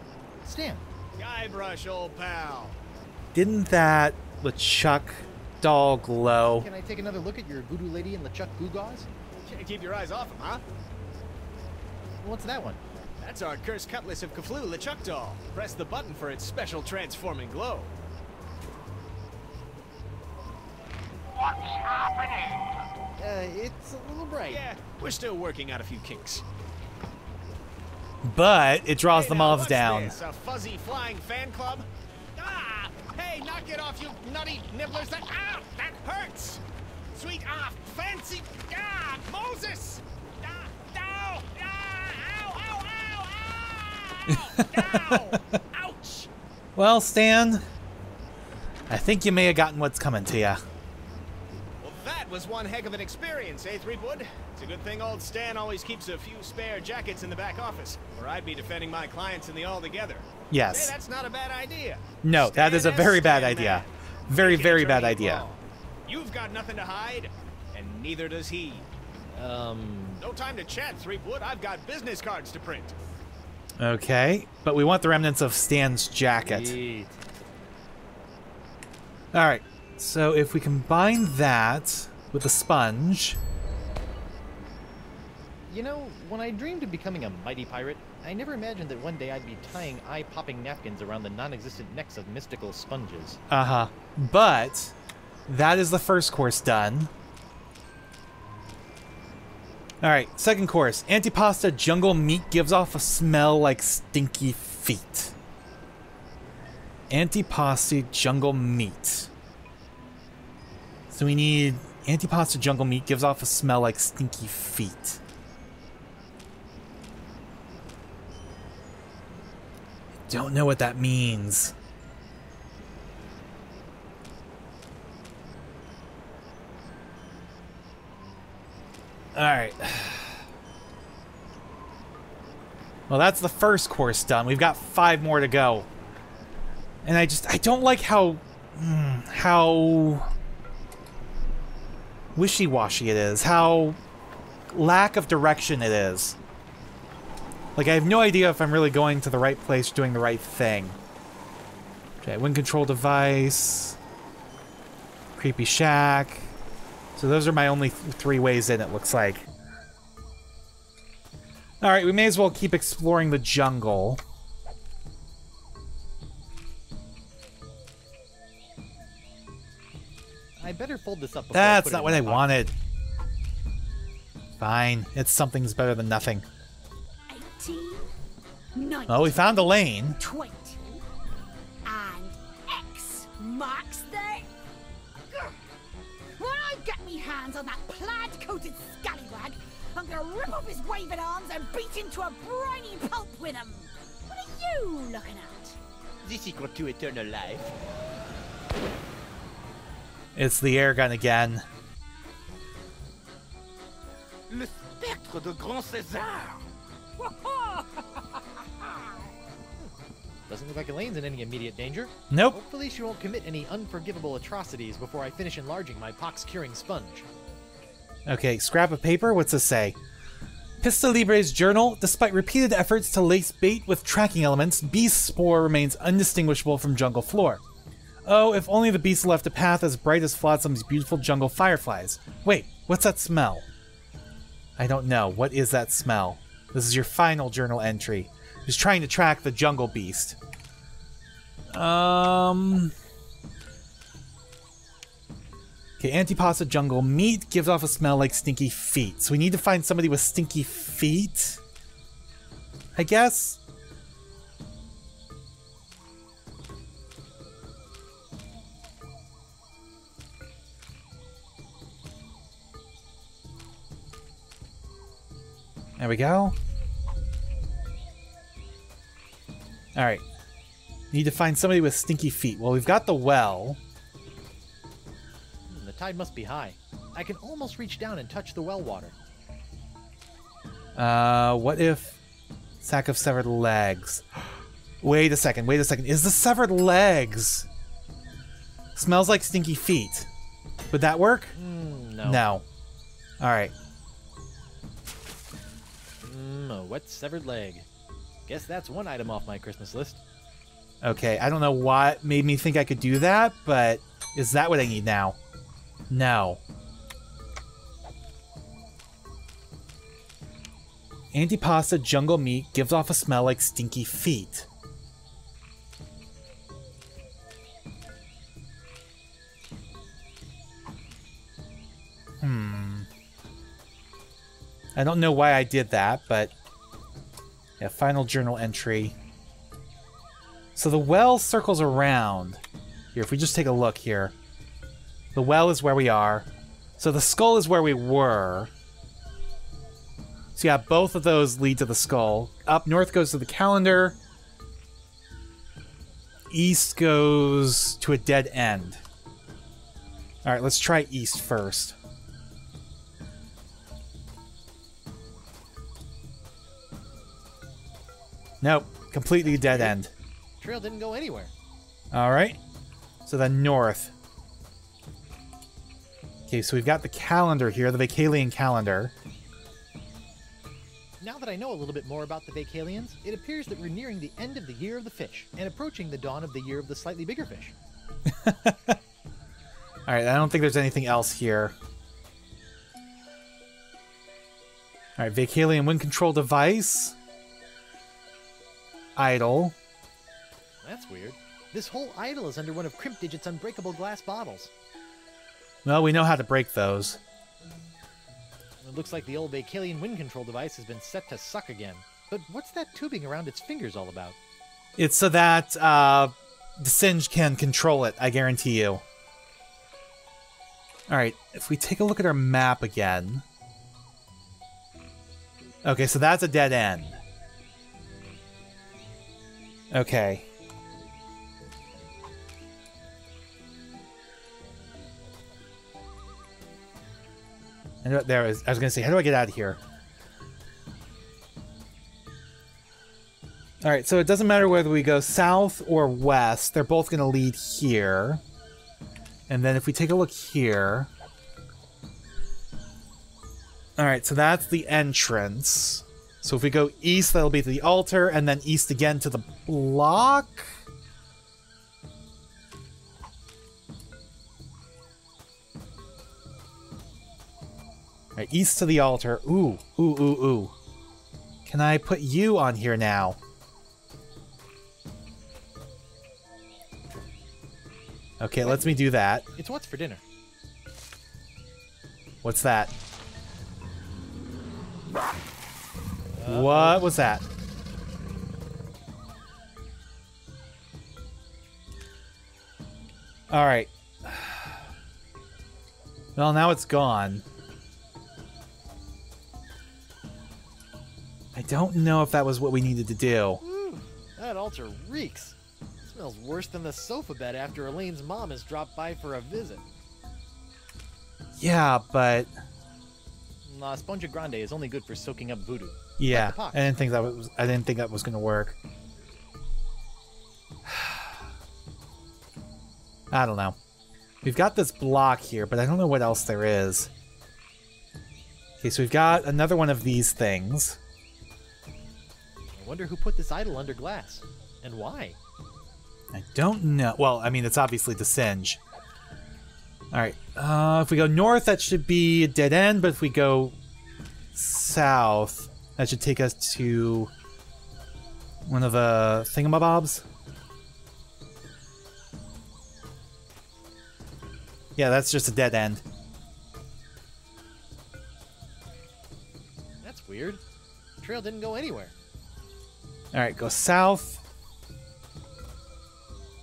S2: Stan.
S6: Guybrush, old pal.
S1: Didn't that LeChuck doll glow?
S2: Can I take another look at your voodoo lady and LeChuck goo gauze?
S6: Can't keep your eyes off him, huh?
S2: What's that one?
S6: That's our cursed cutlass of Kaflu, LeChuck doll. Press the button for its special transforming glow.
S10: What's happening?
S2: It's a little bright.
S6: Yeah, we're still working out a few kinks.
S1: But it draws
S6: Hey,
S1: the
S6: now,
S1: moths
S6: what's
S1: down.
S6: This, a fuzzy flying fan club? Ah! Hey, knock it off, you nutty nibblers! That hurts! Sweet fancy Moses! Ow! Ow! Ouch!
S1: Well, Stan, I think you may have gotten what's coming to you.
S6: Well, that was one heck of an experience, eh, Threepwood? It's a good thing old Stan always keeps a few spare jackets in the back office, or I'd be defending my clients in the All Together.
S1: Yes.
S6: Hey, that's not a bad idea.
S1: No, that is a very bad idea. Very, very bad idea.
S6: You've got nothing to hide, and neither does he. No time to chat, Threepwood. I've got business cards to print.
S1: Okay, but we want the remnants of Stan's jacket.
S2: Sweet.
S1: Alright, so if we combine that with the sponge...
S2: You know, when I dreamed of becoming a mighty pirate, I never imagined that one day I'd be tying eye-popping napkins around the non-existent necks of mystical sponges.
S1: Uh-huh. But that is the first course done. Alright, second course. Antipasta jungle meat gives off a smell like stinky feet. Antipasti jungle meat. So we need antipasta jungle meat, gives off a smell like stinky feet. Don't know what that means. Alright. Well, that's the first course done. We've got 5 more to go. And I don't like how wishy-washy it is. How lack of direction it is. Like, I have no idea if I'm really going to the right place, doing the right thing. Okay, wind control device. Creepy shack. So those are my only 3 ways in, it looks like. Alright, we may as well keep exploring the jungle.
S2: I better fold this up before
S1: That's
S2: I put
S1: not
S2: it
S1: what
S2: in
S1: I
S2: my pocket.
S1: wanted. Fine. It's something's better than nothing.
S4: 18, 19,
S1: Oh, we found Elaine.
S4: 20, and X marks the... When I get me hands on that plaid-coated scallywag, I'm gonna rip off his waving arms and beat him to a briny pulp with them. What are you looking at?
S2: This equal to eternal life.
S1: It's the air gun again.
S6: Le spectre de Grand César!
S2: Doesn't look like Elaine's in any immediate danger.
S1: Nope.
S2: Hopefully she won't commit any unforgivable atrocities before I finish enlarging my pox-curing sponge.
S1: Okay, scrap of paper. What's this say? Pista Libre's journal. Despite repeated efforts to lace bait with tracking elements, beast spore remains undistinguishable from jungle floor. Oh, if only the beast left a path as bright as Flotsam's beautiful jungle fireflies. Wait, what's that smell? I don't know. What is that smell? This is your final journal entry. He's trying to track the jungle beast. Okay, antipasta jungle meat gives off a smell like stinky feet. So we need to find somebody with stinky feet, I guess? There we go. Alright. Need to find somebody with stinky feet. Well, we've got the well.
S2: The tide must be high. I can almost reach down and touch the well water.
S1: What if... Sack of severed legs. Wait a second, wait a second. Is the severed legs... Smells like stinky feet. Would that work?
S2: No.
S1: No. Alright.
S2: A wet severed leg. Guess that's one item off my Christmas list.
S1: Okay, I don't know what made me think I could do that, but is that what I need now? No. Antipasta jungle meat gives off a smell like stinky feet. I don't know why I did that, but... Yeah, final journal entry. So the well circles around. Here, if we just take a look here. The well is where we are. So the skull is where we were. So yeah, both of those lead to the skull. Up north goes to the calendar. East goes to a dead end. Alright, let's try east first. Nope, completely dead end.
S2: Trail didn't go anywhere.
S1: Alright, so then north. Okay, so we've got the calendar here, the Vacalian calendar.
S2: Now that I know a little bit more about the Vacalians, it appears that we're nearing the end of the Year of the Fish, and approaching the dawn of the Year of the Slightly Bigger Fish.
S1: Alright, I don't think there's anything else here. Alright, Vacalian wind control device. Idol.
S2: That's weird. This whole idol is under one of Crimp Digit's unbreakable glass bottles.
S1: Well, we know how to break those.
S2: It looks like the old Vacalian wind control device has been set to suck again. But what's that tubing around its fingers all about?
S1: It's so that DeSinge can control it, I guarantee you. Alright, if we take a look at our map again... Okay, so that's a dead end. Okay. And there is. I was gonna say, how do I get out of here? Alright, so it doesn't matter whether we go south or west, they're both gonna lead here. And then if we take a look here... Alright, so that's the entrance. So if we go east, that'll be to the altar, and then east again to the block? Alright, east to the altar. Ooh, ooh, ooh, ooh. Can I put you on here now? Okay, let me do that.
S2: It's what's for dinner.
S1: What's that? What was that? Alright. Well, now it's gone. I don't know if that was what we needed to do.
S2: Ooh, that altar reeks. Smells worse than the sofa bed after Elaine's mom has dropped by for a visit.
S1: Yeah, but...
S2: La Spongia Grande is only good for soaking up voodoo.
S1: Yeah,
S2: Like the pox.
S1: I didn't think that was going to work. I don't know. We've got this block here, but I don't know what else there is. Okay, so we've got another one of these things.
S2: I wonder who put this idol under glass. And why?
S1: I don't know. Well, I mean, it's obviously DeSinge. Alright, if we go north, that should be a dead end, but if we go south, that should take us to one of the thingamabobs. Yeah, that's just a dead end.
S2: That's weird. The trail didn't go anywhere.
S1: Alright, go south.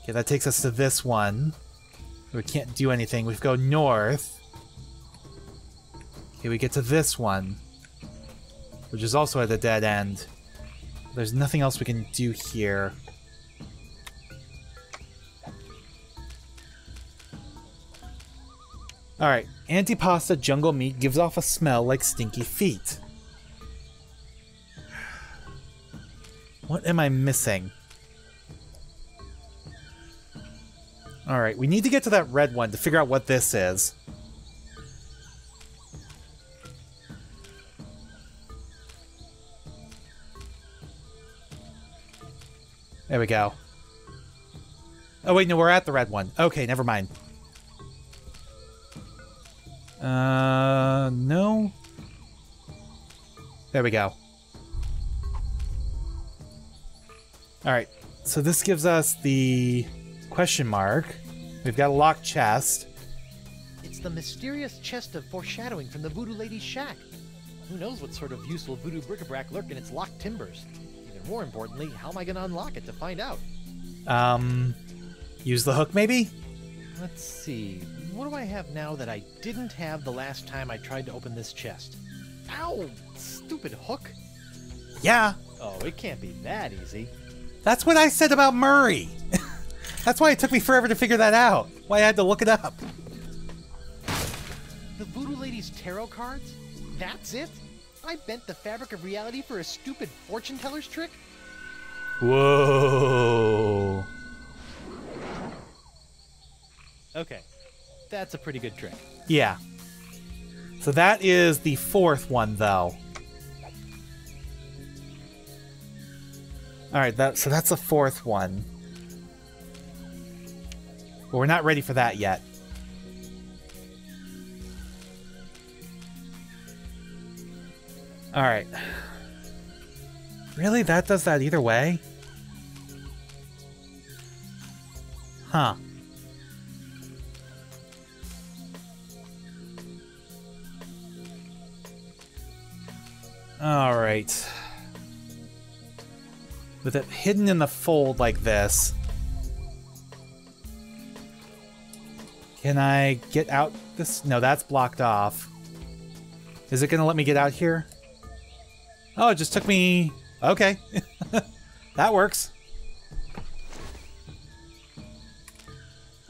S1: Okay, that takes us to this one. We can't do anything. We go north. Okay, we get to this one, which is also at a dead end. There's nothing else we can do here. Alright, antipasta jungle meat gives off a smell like stinky feet. What am I missing? Alright, we need to get to that red one to figure out what this is. There we go. Oh wait, no, we're at the red one. Okay, never mind. No. There we go. Alright, so this gives us the question mark. We've got a locked chest.
S2: It's the mysterious chest of foreshadowing from the Voodoo Lady's shack. Who knows what sort of useful voodoo bric-a-brac lurk in its locked timbers? Even more importantly, how am I going to unlock it to find out?
S1: Use the hook maybe?
S2: Let's see. What do I have now that I didn't have the last time I tried to open this chest? Ow! Stupid hook!
S1: Yeah.
S2: Oh, it can't be that easy.
S1: That's what I said about Murray. That's why it took me forever to figure that out. Why I had to look it up.
S2: The Voodoo Lady's tarot cards? That's it? I bent the fabric of reality for a stupid fortune teller's trick?
S1: Whoa.
S2: Okay, that's a pretty good trick.
S1: Yeah. So that is the fourth one, though. Alright, so that's the fourth one. But we're not ready for that yet. Alright. Really? That does that either way? Huh. Alright. With it hidden in the fold like this. Can I get out this? No, that's blocked off. Is it gonna let me get out here? Oh, it just took me... Okay. That works.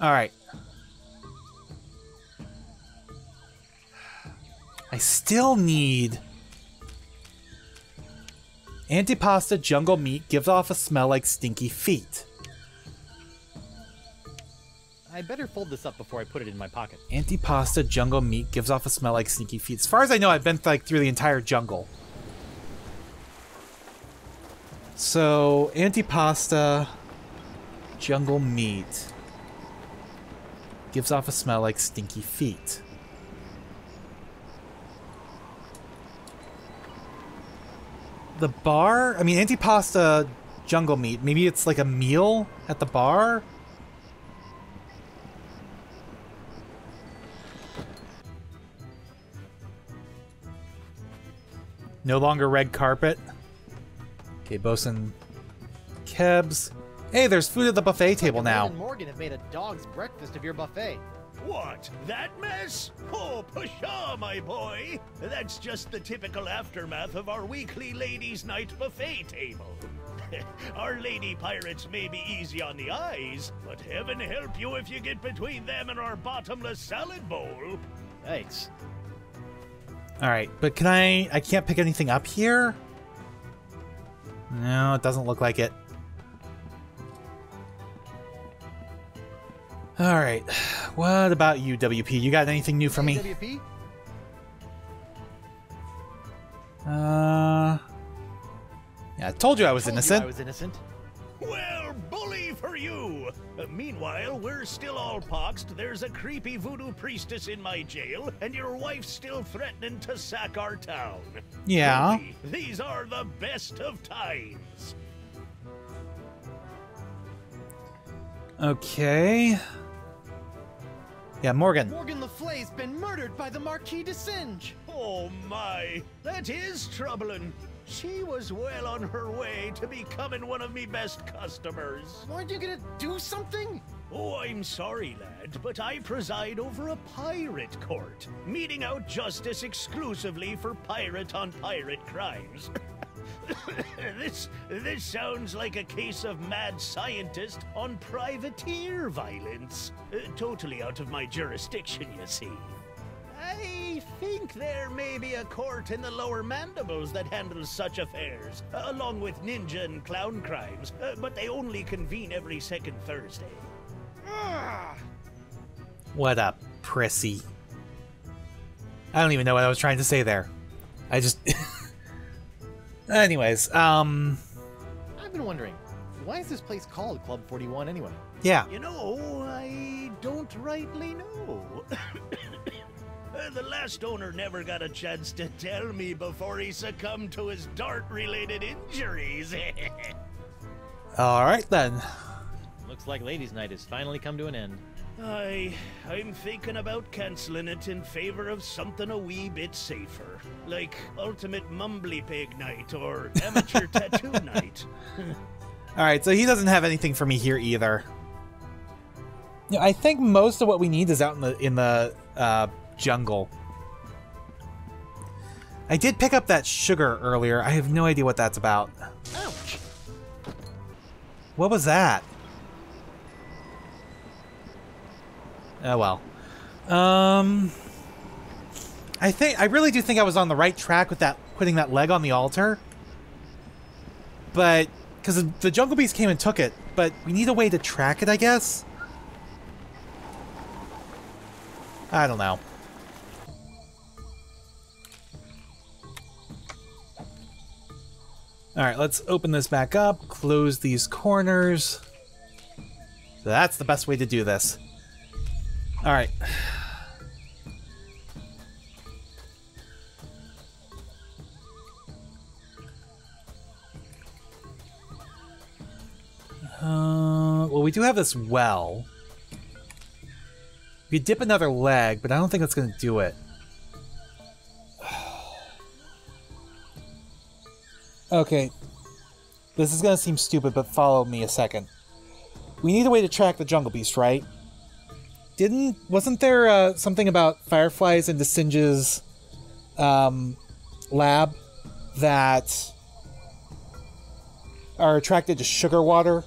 S1: Alright. I still need... Antipasta jungle meat gives off a smell like stinky feet.
S7: I better fold this up before I put it in my pocket.
S1: Antipasta jungle meat gives off a smell like stinky feet. As far as I know, I've been like through the entire jungle. So, antipasta jungle meat gives off a smell like stinky feet. The bar? I mean, antipasta jungle meat. Maybe it's like a meal at the bar? No longer red carpet. Okay, Bosun Kebs. Hey, there's food at the buffet table now.
S2: Elaine and Morgan have made a dog's breakfast of your buffet.
S6: What? That mess? Oh, pshaw, my boy. That's just the typical aftermath of our weekly ladies' night buffet table. Our lady pirates may be easy on the eyes, but heaven help you if you get between them and our bottomless salad bowl.
S2: Thanks.
S1: Alright, but can I can't pick anything up here? No, it doesn't look like it. Alright, what about you, WP? You got anything new for me?
S2: WP?
S1: Yeah, I told you I was innocent.
S2: I was innocent.
S6: Well, bully for you! Meanwhile, we're still all poxed. There's a creepy voodoo priestess in my jail, and your wife's still threatening to sack our town.
S1: Yeah.
S6: Bully, these are the best of times.
S1: Okay. Yeah, Morgan.
S2: Morgan Le Flay's been murdered by the Marquis DeSinge.
S6: Oh my, that is troubling. She was well on her way to becoming one of me best customers.
S2: Aren't you gonna do something?
S6: Oh, I'm sorry, lad, but I preside over a pirate court, meting out justice exclusively for pirate-on-pirate crimes. This sounds like a case of mad scientist on privateer violence. Totally out of my jurisdiction, you see. I think there may be a court in the lower mandibles that handles such affairs, along with ninja and clown crimes, but they only convene every second Thursday.
S1: What up, prissy? I don't even know what I was trying to say there. I just... Anyways,
S2: I've been wondering, why is this place called Club 41 anyway?
S1: Yeah.
S6: You know, I don't rightly know. The last owner never got a chance to tell me before he succumbed to his dart-related injuries.
S1: Alright then.
S7: Looks like ladies' night has finally come to an end.
S6: I'm thinking about canceling it in favor of something a wee bit safer. Like Ultimate Mumbly Pig Night or Amateur Tattoo Night.
S1: Alright, so he doesn't have anything for me here either. Yeah, I think most of what we need is out in the jungle. I did pick up that sugar earlier. I have no idea what that's about.
S2: Ouch!
S1: What was that? Oh well. I really do think I was on the right track with that, putting that leg on the altar. But, because the Jungle Beast came and took it, but we need a way to track it, I guess? I don't know. Alright, let's open this back up, close these corners. So that's the best way to do this. Alright. Well, we do have this well. We could dip another leg, but I don't think that's going to do it. Okay. This is going to seem stupid, but follow me a second. We need a way to track the Jungle Beast, right? Wasn't there something about fireflies in DeSinge's lab that are attracted to sugar water?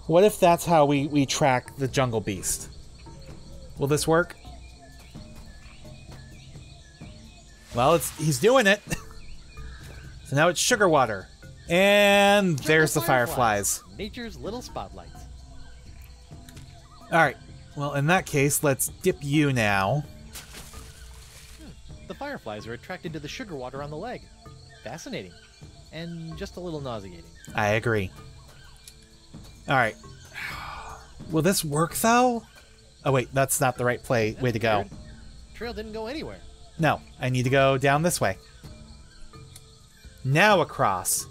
S1: What if that's how we track the jungle beast? Will this work? Well, he's doing it. So now it's sugar water. And there's the fireflies.
S2: Nature's little spotlights.
S1: Alright. Well, in that case, let's dip you now.
S2: The fireflies are attracted to the sugar water on the leg. Fascinating. And just a little nauseating.
S1: I agree. Alright. Will this work, though? Oh, wait. That's not the right way to go.
S2: Weird. Trail didn't go anywhere.
S1: No. I need to go down this way. Now across.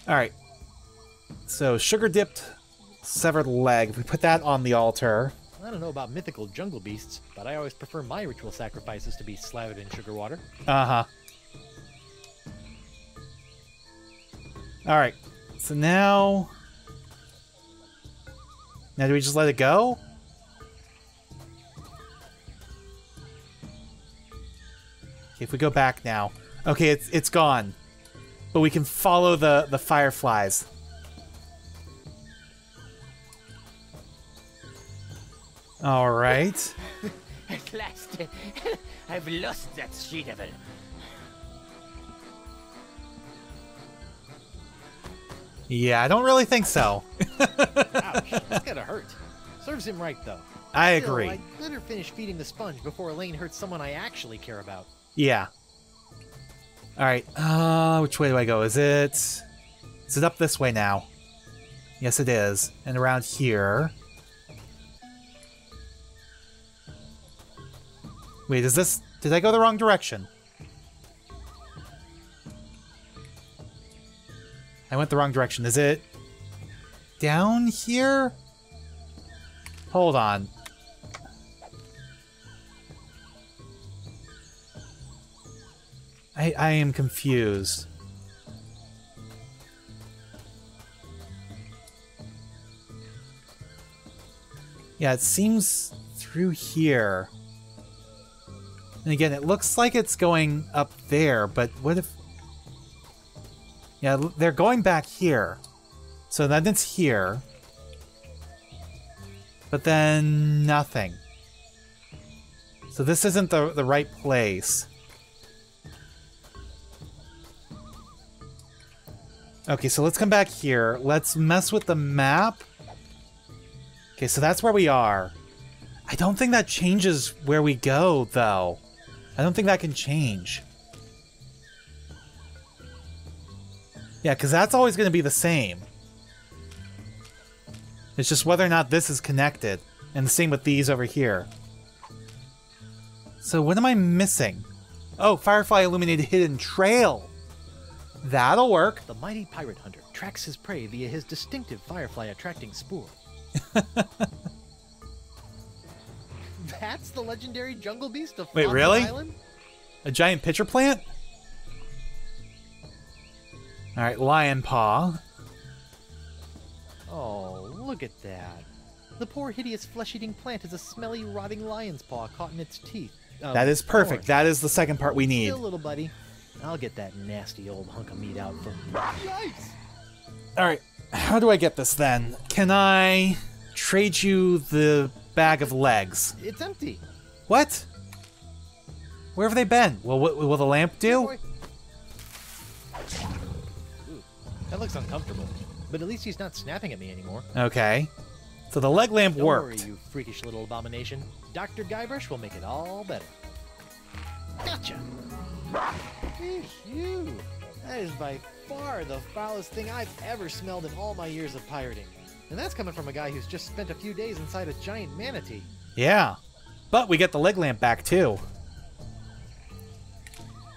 S1: Alright. So, sugar dipped, severed leg. If we put that on the altar.
S2: I don't know about mythical jungle beasts, but I always prefer my ritual sacrifices to be slathered in sugar water.
S1: Uh-huh. Alright. So now... Now do we just let it go? Okay, if we go back now. Okay, it's gone. But we can follow the fireflies. Alright.
S10: At last, I've lost that she-devil.
S1: Yeah, I don't really think so.
S2: Ouch, that's gotta hurt. Serves him right, though.
S1: I agree.
S2: I'd better finish feeding the sponge before Elaine hurts someone I actually care about.
S1: Yeah. Alright, which way do I go? Is it up this way now? Yes, it is. And around here. Wait, did I go the wrong direction? I went the wrong direction. Is it down here? Hold on. I am confused. Yeah, it seems through here. And again, it looks like it's going up there, but what if... Yeah, they're going back here. So then it's here. But then nothing. So this isn't the right place. Okay, so let's come back here. Let's mess with the map. Okay, so that's where we are. I don't think that changes where we go, though. I don't think that can change. Yeah, because that's always going to be the same. It's just whether or not this is connected. And the same with these over here. So what am I missing? Oh, Firefly Illuminated Hidden Trail. That'll work.
S2: The mighty pirate hunter tracks his prey via his distinctive firefly-attracting spoor. That's the legendary jungle beast of
S1: Wait,
S2: Flotsam
S1: really?
S2: Island?
S1: A giant pitcher plant? Alright, lion paw.
S2: Oh, look at that. The poor, hideous, flesh-eating plant is a smelly, rotting lion's paw caught in its teeth.
S1: That is perfect.
S2: Orange.
S1: That is the second part we need.
S2: Still, little buddy. I'll get that nasty old hunk of meat out for you. Yikes!
S1: Alright, how do I get this then? Can I trade you the bag of legs?
S2: It's empty.
S1: What? Where have they been? Well, what will the lamp do?
S2: Ooh, that looks uncomfortable. But at least he's not snapping at me anymore.
S1: Okay. So the leg lamp
S2: Don't
S1: worked.
S2: worry, you freakish little abomination. Dr. Guybrush will make it all better. Gotcha! Ew. That is by far the foulest thing I've ever smelled in all my years of pirating. And that's coming from a guy who's just spent a few days inside a giant manatee.
S1: Yeah. But we get the leg lamp back too.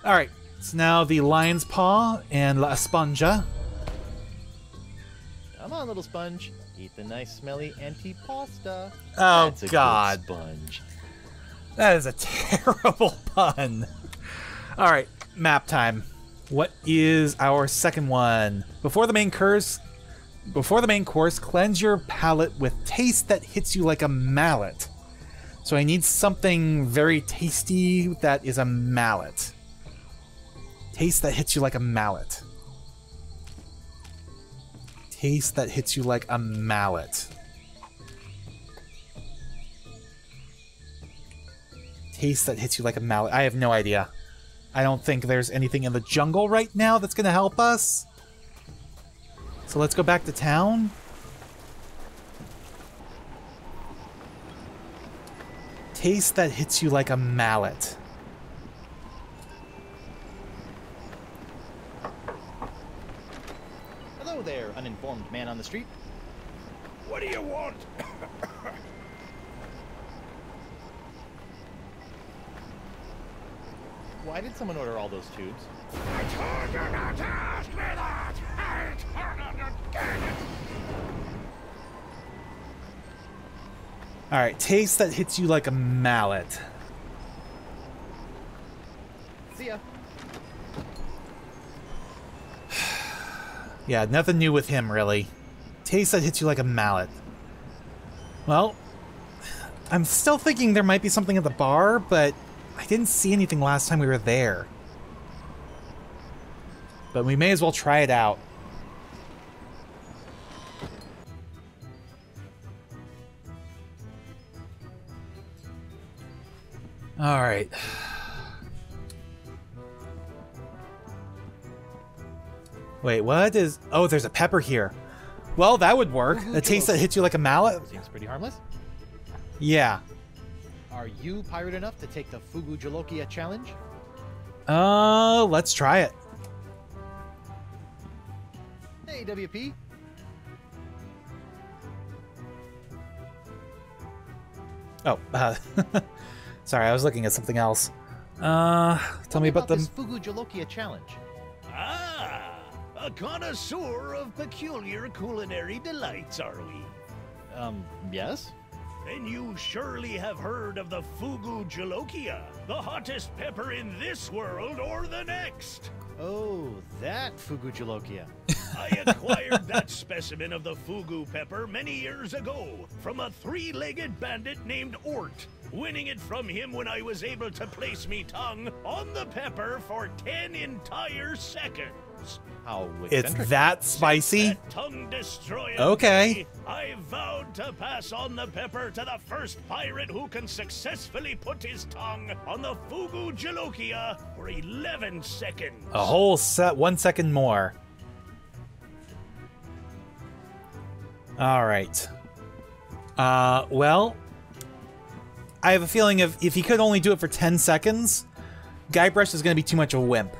S1: Alright, so now the lion's paw and La Esponja.
S2: Come on, little sponge. Eat the nice, smelly antipasta.
S1: Oh,
S2: That's a
S1: God.
S2: good sponge.
S1: That is a terrible pun. Alright, map time. What is our second one? Before the main curse, Before the main course, cleanse your palate with taste that hits you like a mallet. So I need something very tasty that is a mallet. Taste that hits you like a mallet. Taste that hits you like a mallet. Taste that hits you like a mallet. I have no idea. I don't think there's anything in the jungle right now that's going to help us. So let's go back to town. Taste that hits you like a mallet.
S7: Hello there, uninformed man on the street.
S8: What do you want?
S7: Why did someone order all those tubes?
S8: I told you not to ask me that! I told you to get it!
S1: Alright, taste that hits you like a mallet.
S7: See ya.
S1: Yeah, nothing new with him, really. Taste that hits you like a mallet. Well, I'm still thinking there might be something at the bar, but I didn't see anything last time we were there. But we may as well try it out. Alright. Wait, what is... Oh, there's a pepper here. Well, that would work. A taste that hits you like a mallet?
S7: Seems pretty harmless.
S1: Yeah.
S7: Are you pirate enough to take the Fugu Jalokia challenge?
S1: Let's try it.
S7: Hey, WP.
S1: Oh, sorry, I was looking at something else. Tell me about
S7: this
S1: the...
S7: Fugu Jalokia challenge.
S11: Ah, a connoisseur of peculiar culinary delights, are we?
S7: Yes?
S11: Then you surely have heard of the Fugu Jalokia, the hottest pepper in this world or the next.
S7: Oh, that Fugu Jalokia.
S11: I acquired that specimen of the Fugu pepper many years ago from a three-legged bandit named Ort, winning it from him when I was able to place me tongue on the pepper for 10 entire seconds.
S7: How
S1: It's that spicy?
S11: That tongue destroyer.
S1: Okay.
S11: I vowed to pass on the pepper to the first pirate who can successfully put his tongue on the Fugu Jalokia for 11 seconds.
S1: A whole 1 second more. Alright. Well... I have a feeling if he could only do it for 10 seconds, Guybrush is going to be too much of a wimp.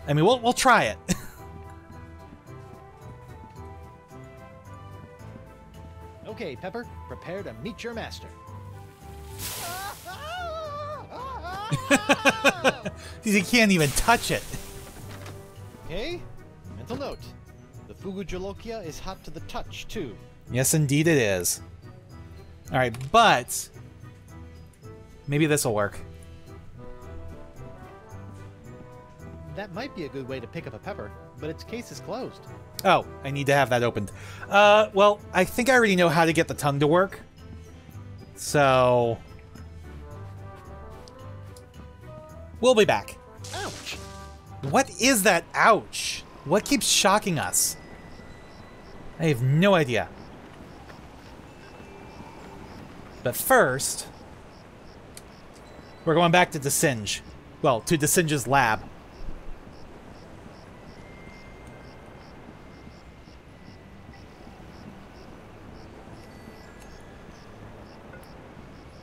S1: I mean, we'll try it.
S7: Okay, Pepper, prepare to meet your master.
S1: He can't even touch it.
S7: Okay, mental note. The Fugu Jalokia is hot to the touch, too.
S1: Yes, indeed it is. Alright, but... maybe this will work.
S7: That might be a good way to pick up a pepper, but its case is closed.
S1: Oh, I need to have that opened. Well, I think I already know how to get the tongue to work. So... we'll be back.
S7: Ouch!
S1: What is that ouch? What keeps shocking us? I have no idea. But first... we're going back to DeSinge. Well, to DeSinge's lab.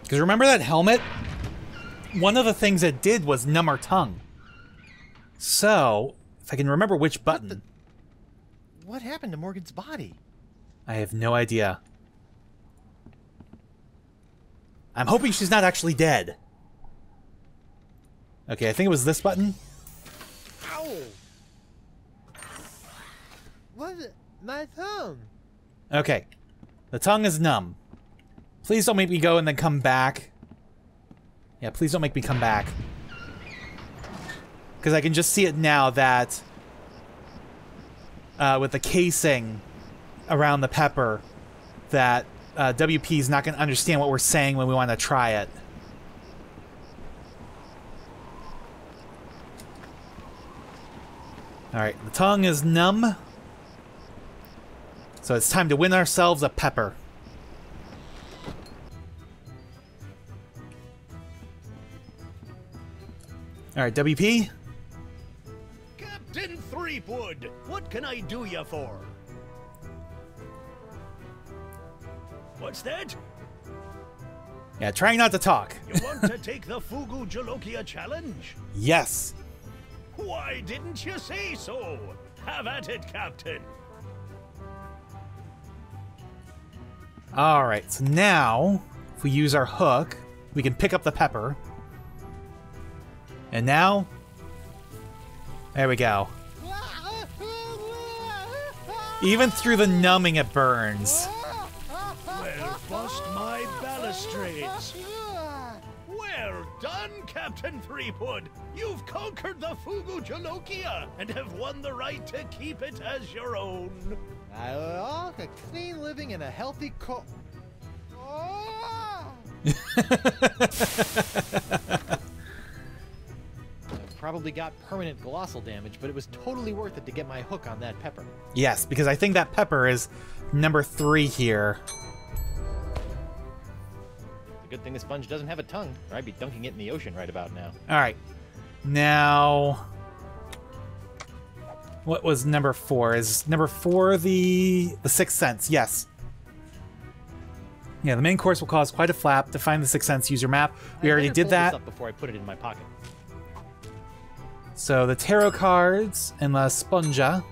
S1: Because remember that helmet? One of the things it did was numb our tongue. So, if I can remember which button...
S7: What happened to Morgan's body?
S1: I have no idea. I'm hoping she's not actually dead. Okay, I think it was this button.
S2: Ow! What? My tongue!
S1: Okay. The tongue is numb. Please don't make me go and then come back. Yeah, please don't make me come back. Because I can just see it now that... with the casing, around the pepper that WP is not going to understand what we're saying when we want to try it. Alright, the tongue is numb. So it's time to win ourselves a pepper. Alright, WP?
S11: Captain Threepwood, what can I do you for? What's that?
S1: Yeah, trying not to talk.
S11: You want to take the Fugu Jalokia challenge?
S1: Yes.
S11: Why didn't you say so? Have at it, Captain.
S1: Alright, so now, if we use our hook, we can pick up the pepper. And now, there we go. Even through the numbing, it burns.
S11: Well, bust my balustrades. Well done, Captain Threepwood. You've conquered the Fugu Jalokia and have won the right to keep it as your own.
S2: A clean living and a healthy Probably got permanent glossal damage, but it was totally worth it to get my hook on that pepper.
S1: Yes, because I think that pepper is number 3 here.
S7: It's a good thing the sponge doesn't have a tongue, or I'd be dunking it in the ocean right about now.
S1: Alright. Now, what was number 4? Is number 4 the Sixth Sense? Yes. Yeah, the main course will cause quite a flap. To find the Sixth Sense, use your map. We already did that.
S7: This up before I put it in my pocket.
S1: So the tarot cards and La Sponja.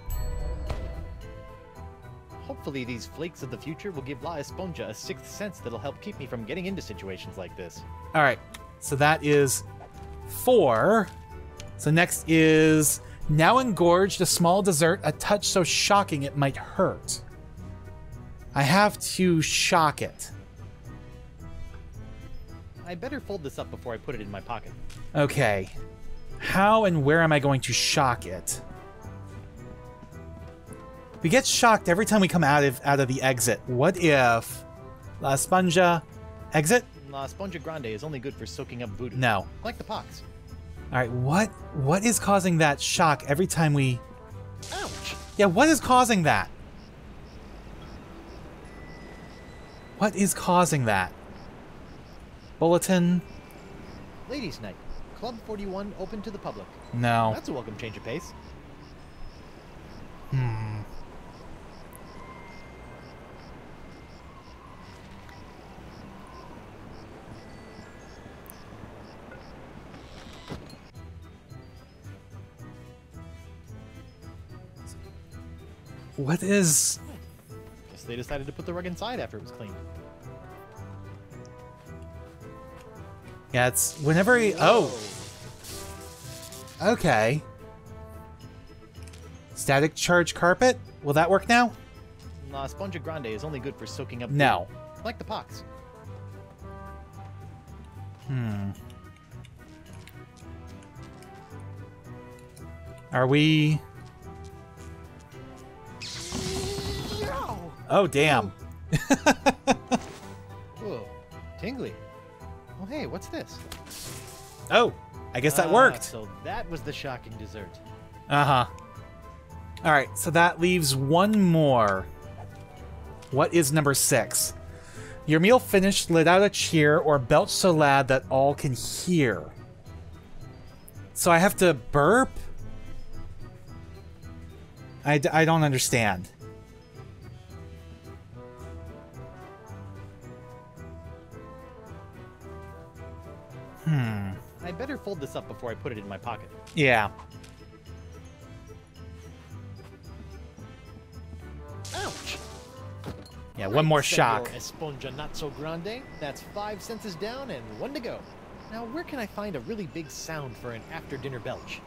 S7: Hopefully these flakes of the future will give La Esponja a sixth sense that'll help keep me from getting into situations like this.
S1: Alright, so that is 4. So next is now engorged, a small dessert, a touch so shocking it might hurt. I have to shock it.
S7: I better fold this up before I put it in my pocket.
S1: Okay. How and where am I going to shock it? We get shocked every time we come out of the exit. What if La Sponja exit?
S7: La Esponja Grande is only good for soaking up voodoo.
S1: No.
S7: Like the pox.
S1: Alright, what is causing that shock every time we...
S7: Ouch!
S1: Yeah, what is causing that? What is causing that? Bulletin?
S2: Ladies' Night. Club 41 open to the public.
S1: No.
S7: That's a welcome change of pace.
S1: What is...
S7: Guess they decided to put the rug inside after it was cleaned.
S1: Yeah, it's whenever he... Oh! Okay. Static charge carpet? Will that work now?
S7: La Esponja Grande is only good for soaking up
S1: No.
S7: voodoo. Like the pox.
S1: Are we... Oh, damn.
S7: Whoa. Tingly. Oh, hey, what's this?
S1: Oh, I guess that worked.
S7: So that was the shocking dessert.
S1: Uh-huh. Alright, so that leaves one more. What is number 6? Your meal finished, let out a cheer, or belch so loud that all can hear. So I have to burp? I don't understand.
S7: I better fold this up before I put it in my pocket.
S1: Yeah.
S2: Ouch!
S1: Yeah, one more
S2: Senor
S1: shock.
S2: Esponja not so grande. That's 5 senses down and 1 to go. Now, where can I find a really big sound for an after-dinner belch?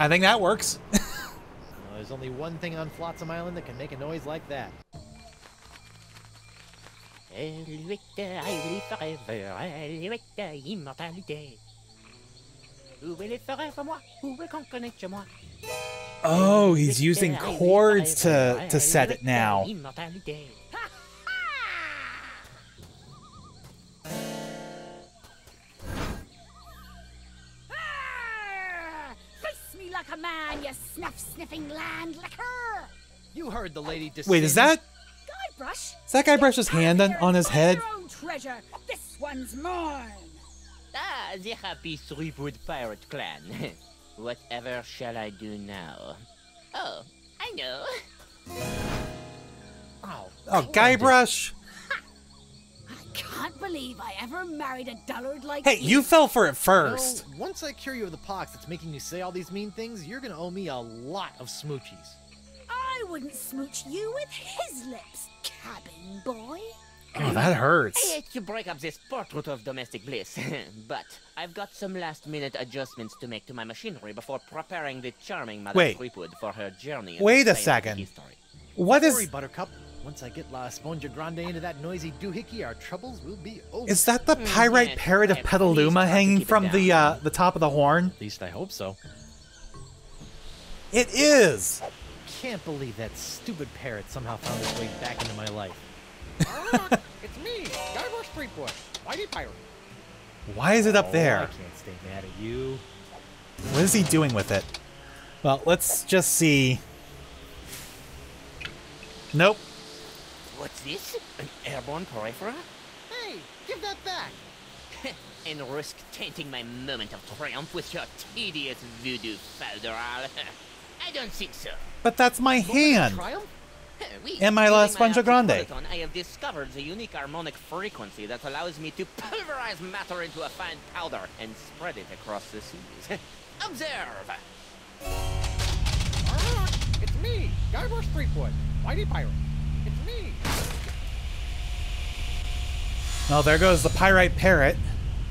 S1: I think that works.
S2: Well, there's only one thing on Flotsam Island that can make a noise like that.
S10: Où est les forêts pour moi? Où est qu'on connaît chez moi?
S1: Oh, he's using chords to set it now.
S4: Face me like a man, you snuff-sniffing land licker!
S2: You heard the lady DeSinge.
S1: Wait, is that
S4: Guybrush?
S1: Guybrush's hand on his head?
S4: Your own treasure. This one's mine.
S10: Ah, the happy Threepwood pirate clan. Whatever shall I do now? Oh, I know.
S1: Oh, Guybrush!
S4: I can't believe I ever married a dullard like
S1: Hey, you fell for it first.
S2: No, once I cure you of the pox that's making you say all these mean things, you're gonna owe me a lot of smoochies.
S4: I wouldn't smooch you with his lips, cabin boy.
S1: Oh, that hurts.
S10: I hate to break up this portrait of domestic bliss, but I've got some last-minute adjustments to make to my machinery before preparing the charming Madame Threepwood for her journey.
S1: Wait a second. What
S2: Don't
S1: is...
S2: worry, Buttercup. Once I get La Esponja Grande into that noisy doohickey, our troubles will be over.
S1: Is that the pyrite parrot of Petaluma hanging from the top of the horn?
S2: At least I hope so.
S1: It is!
S2: Can't believe that stupid parrot somehow found its way back into my life. It's me, Guybrush Threepwood, Whitey Pirate.
S1: Why is it up there?
S2: I can't stay mad at you.
S1: What is he doing with it? Well, let's just see. Nope.
S10: What's this? An airborne peripheral?
S2: Hey, give that back!
S10: And risk tainting my moment of triumph with your tedious voodoo falderal? I don't think so.
S1: But that's my hand!
S2: Triumph?
S1: And my La Esponja Grande.
S10: I have discovered the unique harmonic frequency that allows me to pulverize matter into a fine powder and spread it across the seas. Observe!
S2: It's me, Guybrush Threepwood, Whitey Pirate. It's me!
S1: Well, there goes the pyrite parrot.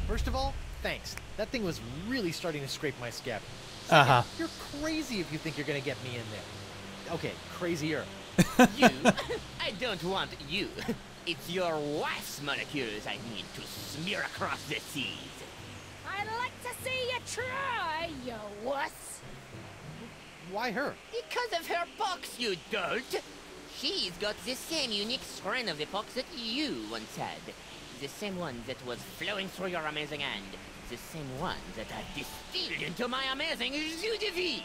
S2: First of all, thanks. That thing was really starting to scrape my scab.
S1: Uh-huh.
S2: You're crazy if you think you're gonna get me in there. Okay, crazier.
S10: You? I don't want you. It's your wife's molecules I need to smear across the seas.
S4: I'd like to see you try, you wuss.
S2: Why her?
S10: Because of her pox, you dolt. She's got the same unique strain of the pox that you once had. The same one that was flowing through your amazing hand. The same one that I distilled into my amazing jus de vie.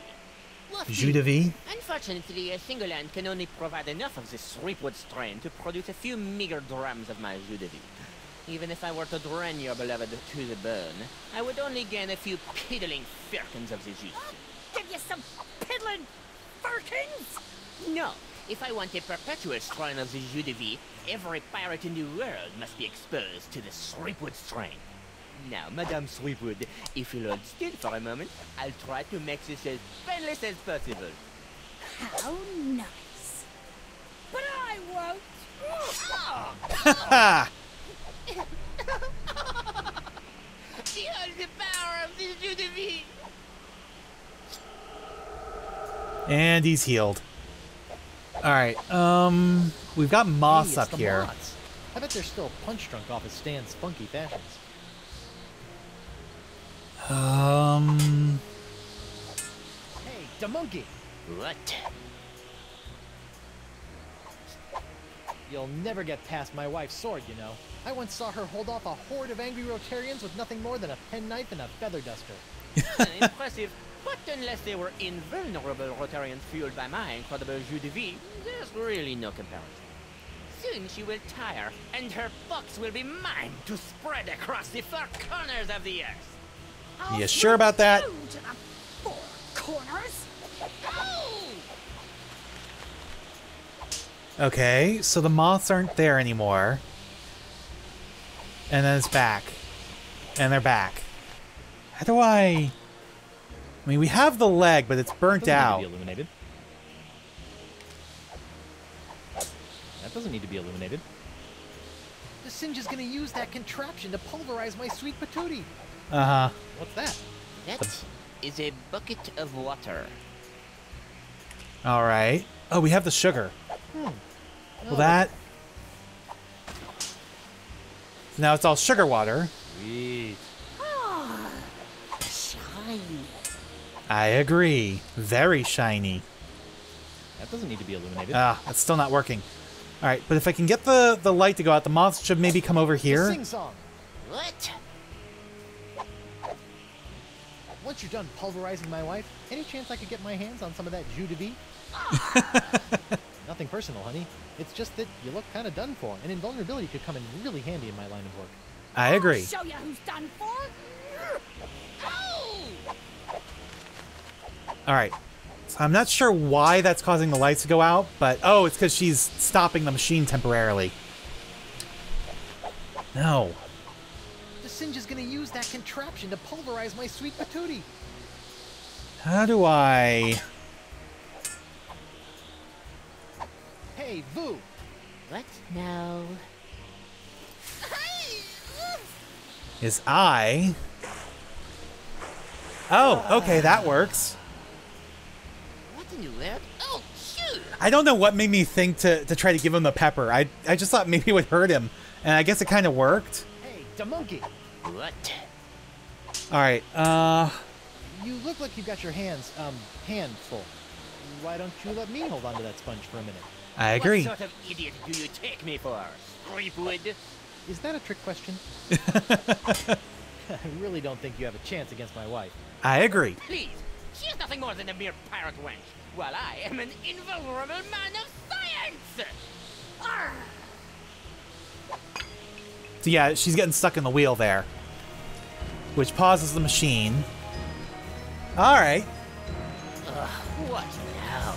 S1: Jus de vie?
S10: Unfortunately, a single hand can only provide enough of this Threepwood strain to produce a few meager drams of my jus de vie. Even if I were to drain your beloved to the bone, I would only gain a few piddling firkins of the juice.
S4: Give you some piddling firkins?
S10: No. If I want a perpetual strain of the jus de vie, every pirate in the world must be exposed to the Threepwood strain. Now, Madame Threepwood, if you'll hold still for a moment, I'll try to make this as painless as possible.
S4: How nice. But I won't.
S1: Ha!
S10: Behold the power of the jus de vie!
S1: And he's healed. Alright, we've got moths up here.
S2: Moths. I bet they're still punch drunk off of Stan's funky fashions. Hey, the monkey!
S10: What?
S2: You'll never get past my wife's sword, you know. I once saw her hold off a horde of angry Rotarians with nothing more than a penknife and a feather duster.
S10: Impressive. But unless they were invulnerable Rotarians fueled by my incredible jus de vie, there's really no comparison. Soon she will tire, and her pox will be mine to spread across the four corners of the earth.
S1: You sure about that?
S4: To the four corners.
S1: Okay, so the moths aren't there anymore. And then it's back. And they're back. How do I mean, we have the leg, but it's burnt out.
S7: That doesn't need to be illuminated. That doesn't need to be illuminated.
S2: DeSinge is gonna use that contraption to pulverize my sweet patootie.
S1: Uh-huh.
S2: What's that?
S10: That is a bucket of water.
S1: Alright. Oh, we have the sugar. Well, that... So now it's all sugar water.
S2: Sweet.
S4: Ah, shiny.
S1: I agree. Very shiny.
S7: That doesn't need to be illuminated.
S1: Ah, that's still not working. All right, but if I can get the light to go out, the moths should maybe come over here.
S2: Sing song.
S10: What?
S2: Once you're done pulverizing my wife, any chance I could get my hands on some of that jus de vie? Nothing personal, honey. It's just that you look kind of done for, and invulnerability could come in really handy in my line of work.
S1: I agree.
S4: I'll show you who's done for.
S10: Oh!
S1: All right. So I'm not sure why that's causing the lights to go out, but oh, it's because she's stopping the machine temporarily. No.
S2: DeSinge is going to use that contraption to pulverize my sweet patootie.
S1: How do I...
S2: Hey, Voo!
S10: What? No.
S1: Is I... Oh, okay, that works.
S10: What in the world? Oh, shoot!
S1: I don't know what made me think to try to give him the pepper. I just thought maybe it would hurt him, and I guess it kind of worked.
S2: Hey, da monkey!
S10: What?
S1: All right,
S2: You look like you've got your hands, full. Why don't you let me hold on to that sponge for a minute?
S1: I agree.
S10: What sort of idiot do you take me for? Threepwood?
S2: Is that a trick question? I really don't think you have a chance against my wife.
S1: I agree.
S10: Please, she is nothing more than a mere pirate wench, while I am an invulnerable man of science! Arr!
S1: So yeah, she's getting stuck in the wheel there, which pauses the machine. All right.
S10: Ugh, what now?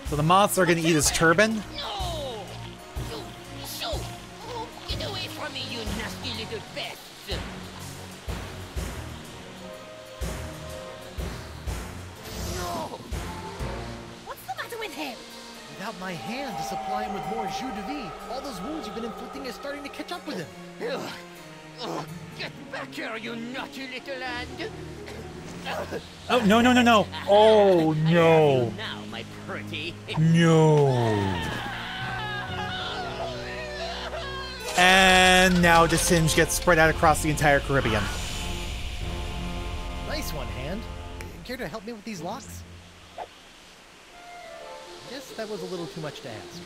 S1: So the moths are going to eat his turban.
S10: No! Shoo! Oh, get away from me, you nasty little pest!
S4: No! What's the matter with him?
S2: Without my hand to supply him with more jus de vie, all those wounds you've been inflicting is starting to catch up with him.
S10: Ugh. Ugh. Get back here, you naughty little hand!
S1: Oh, no, no, no, no. Oh,
S10: I have
S1: no.
S10: you now, my pretty.
S1: No. And now DeSinge gets spread out across the entire Caribbean.
S2: Nice one, hand. Care to help me with these locks? Guess that was a little too much to ask.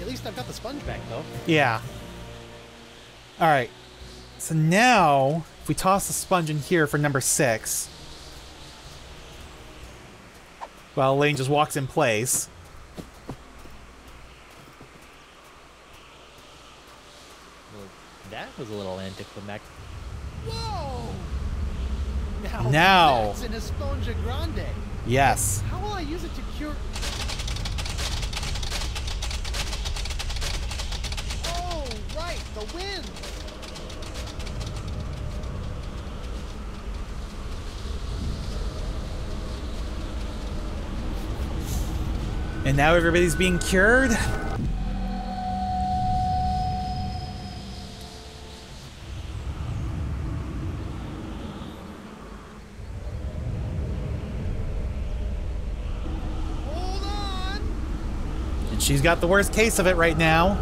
S2: At least I've got the sponge back, though.
S1: Yeah. All right. So now, if we toss the sponge in here for number 6, well, Elaine just walks in place.
S2: Well, that was a little anticlimactic.
S4: Whoa!
S2: Now that's an Esponja Grande.
S1: Yes.
S2: How will I use it to cure... Oh, right, the wind!
S1: And now everybody's being cured.
S2: Hold on!
S1: And she's got the worst case of it right now.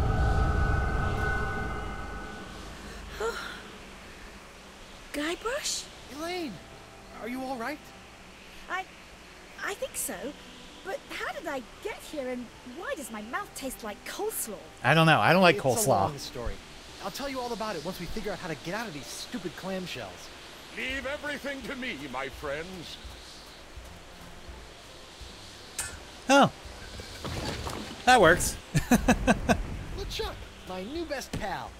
S4: Guybrush?
S2: Elaine, are you all right?
S4: I think so. But how did I get here, and why does my mouth taste like coleslaw?
S1: I don't know. I don't like
S2: It's a
S1: coleslaw.
S2: long story. I'll tell you all about it once we figure out how to get out of these stupid clamshells.
S8: Leave everything to me, my friends.
S1: Oh. That works.
S2: LeChuck, my new best pal.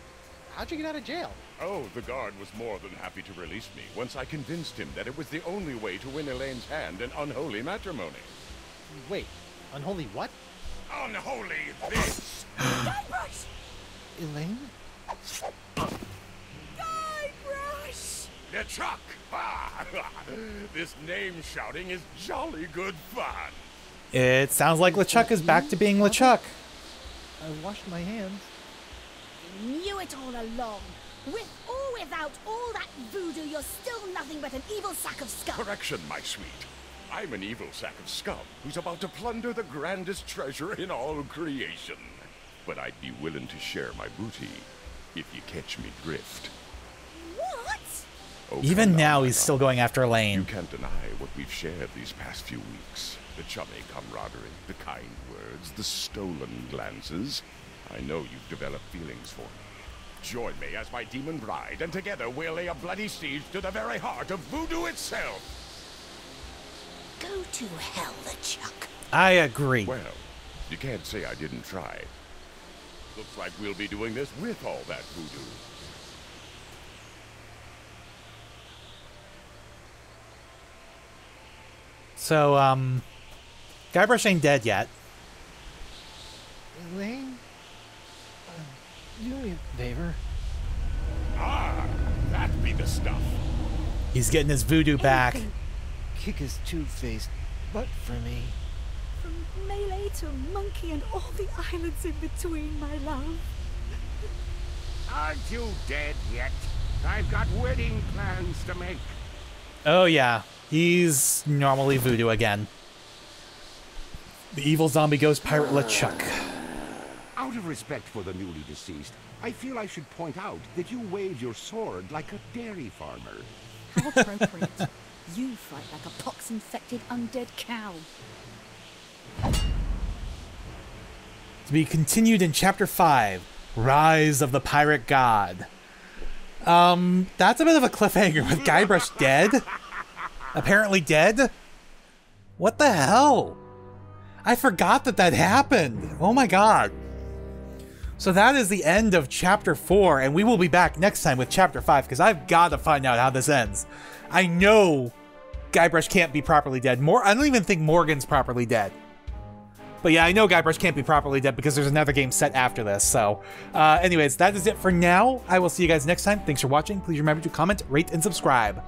S2: How'd you get out of jail?
S8: Oh, the guard was more than happy to release me once I convinced him that it was the only way to win Elaine's hand in unholy matrimony.
S2: Wait, unholy what?
S8: Unholy this!
S4: Guybrush!
S2: Elaine?
S4: Guybrush!
S8: LeChuck! Ah, this name shouting is jolly good fun.
S1: It sounds like LeChuck is back to being LeChuck.
S2: I washed my hands.
S4: Knew it all along. With or without all that voodoo, you're still nothing but an evil sack of scum.
S8: Correction, my sweet. I'm an evil sack of scum who's about to plunder the grandest treasure in all creation. But I'd be willing to share my booty if you catch me drift.
S4: What?
S8: Oh,
S1: Even
S8: come
S1: now,
S8: my
S1: he's still
S8: darling.
S1: going after Elaine.
S8: You can't deny what we've shared these past few weeks. The chummy camaraderie, the kind words, the stolen glances. I know you've developed feelings for me. Join me as my demon bride, and together we'll lay a bloody siege to the very heart of Voodoo itself.
S4: Go to hell, LeChuck.
S1: I agree.
S8: Well, you can't say I didn't try. Looks like we'll be doing this with all that voodoo.
S1: So, Guybrush ain't dead yet.
S2: Elaine? Do me a favor.
S8: Ah, that be the stuff.
S1: He's getting his voodoo back.
S2: Kick his two-faced butt for me.
S4: From Melee to Monkey and all the islands in between, my love.
S12: Aren't you dead yet? I've got wedding plans to make.
S1: Oh yeah, he's normally voodoo again. The evil zombie ghost pirate LeChuck.
S12: Out of respect for the newly deceased, I feel I should point out that you wave your sword like a dairy farmer.
S4: How appropriate. You fight like a pox-infected undead cow.
S1: To be continued in Chapter 5, Rise of the Pirate God. That's a bit of a cliffhanger with Guybrush dead? Apparently dead? What the hell? I forgot that that happened. Oh my god. So that is the end of Chapter 4, and we will be back next time with Chapter 5, because I've got to find out how this ends. I know Guybrush can't be properly dead. I don't even think Morgan's properly dead. But yeah, I know Guybrush can't be properly dead because there's another game set after this. So anyways, that is it for now. I will see you guys next time. Thanks for watching. Please remember to comment, rate, and subscribe.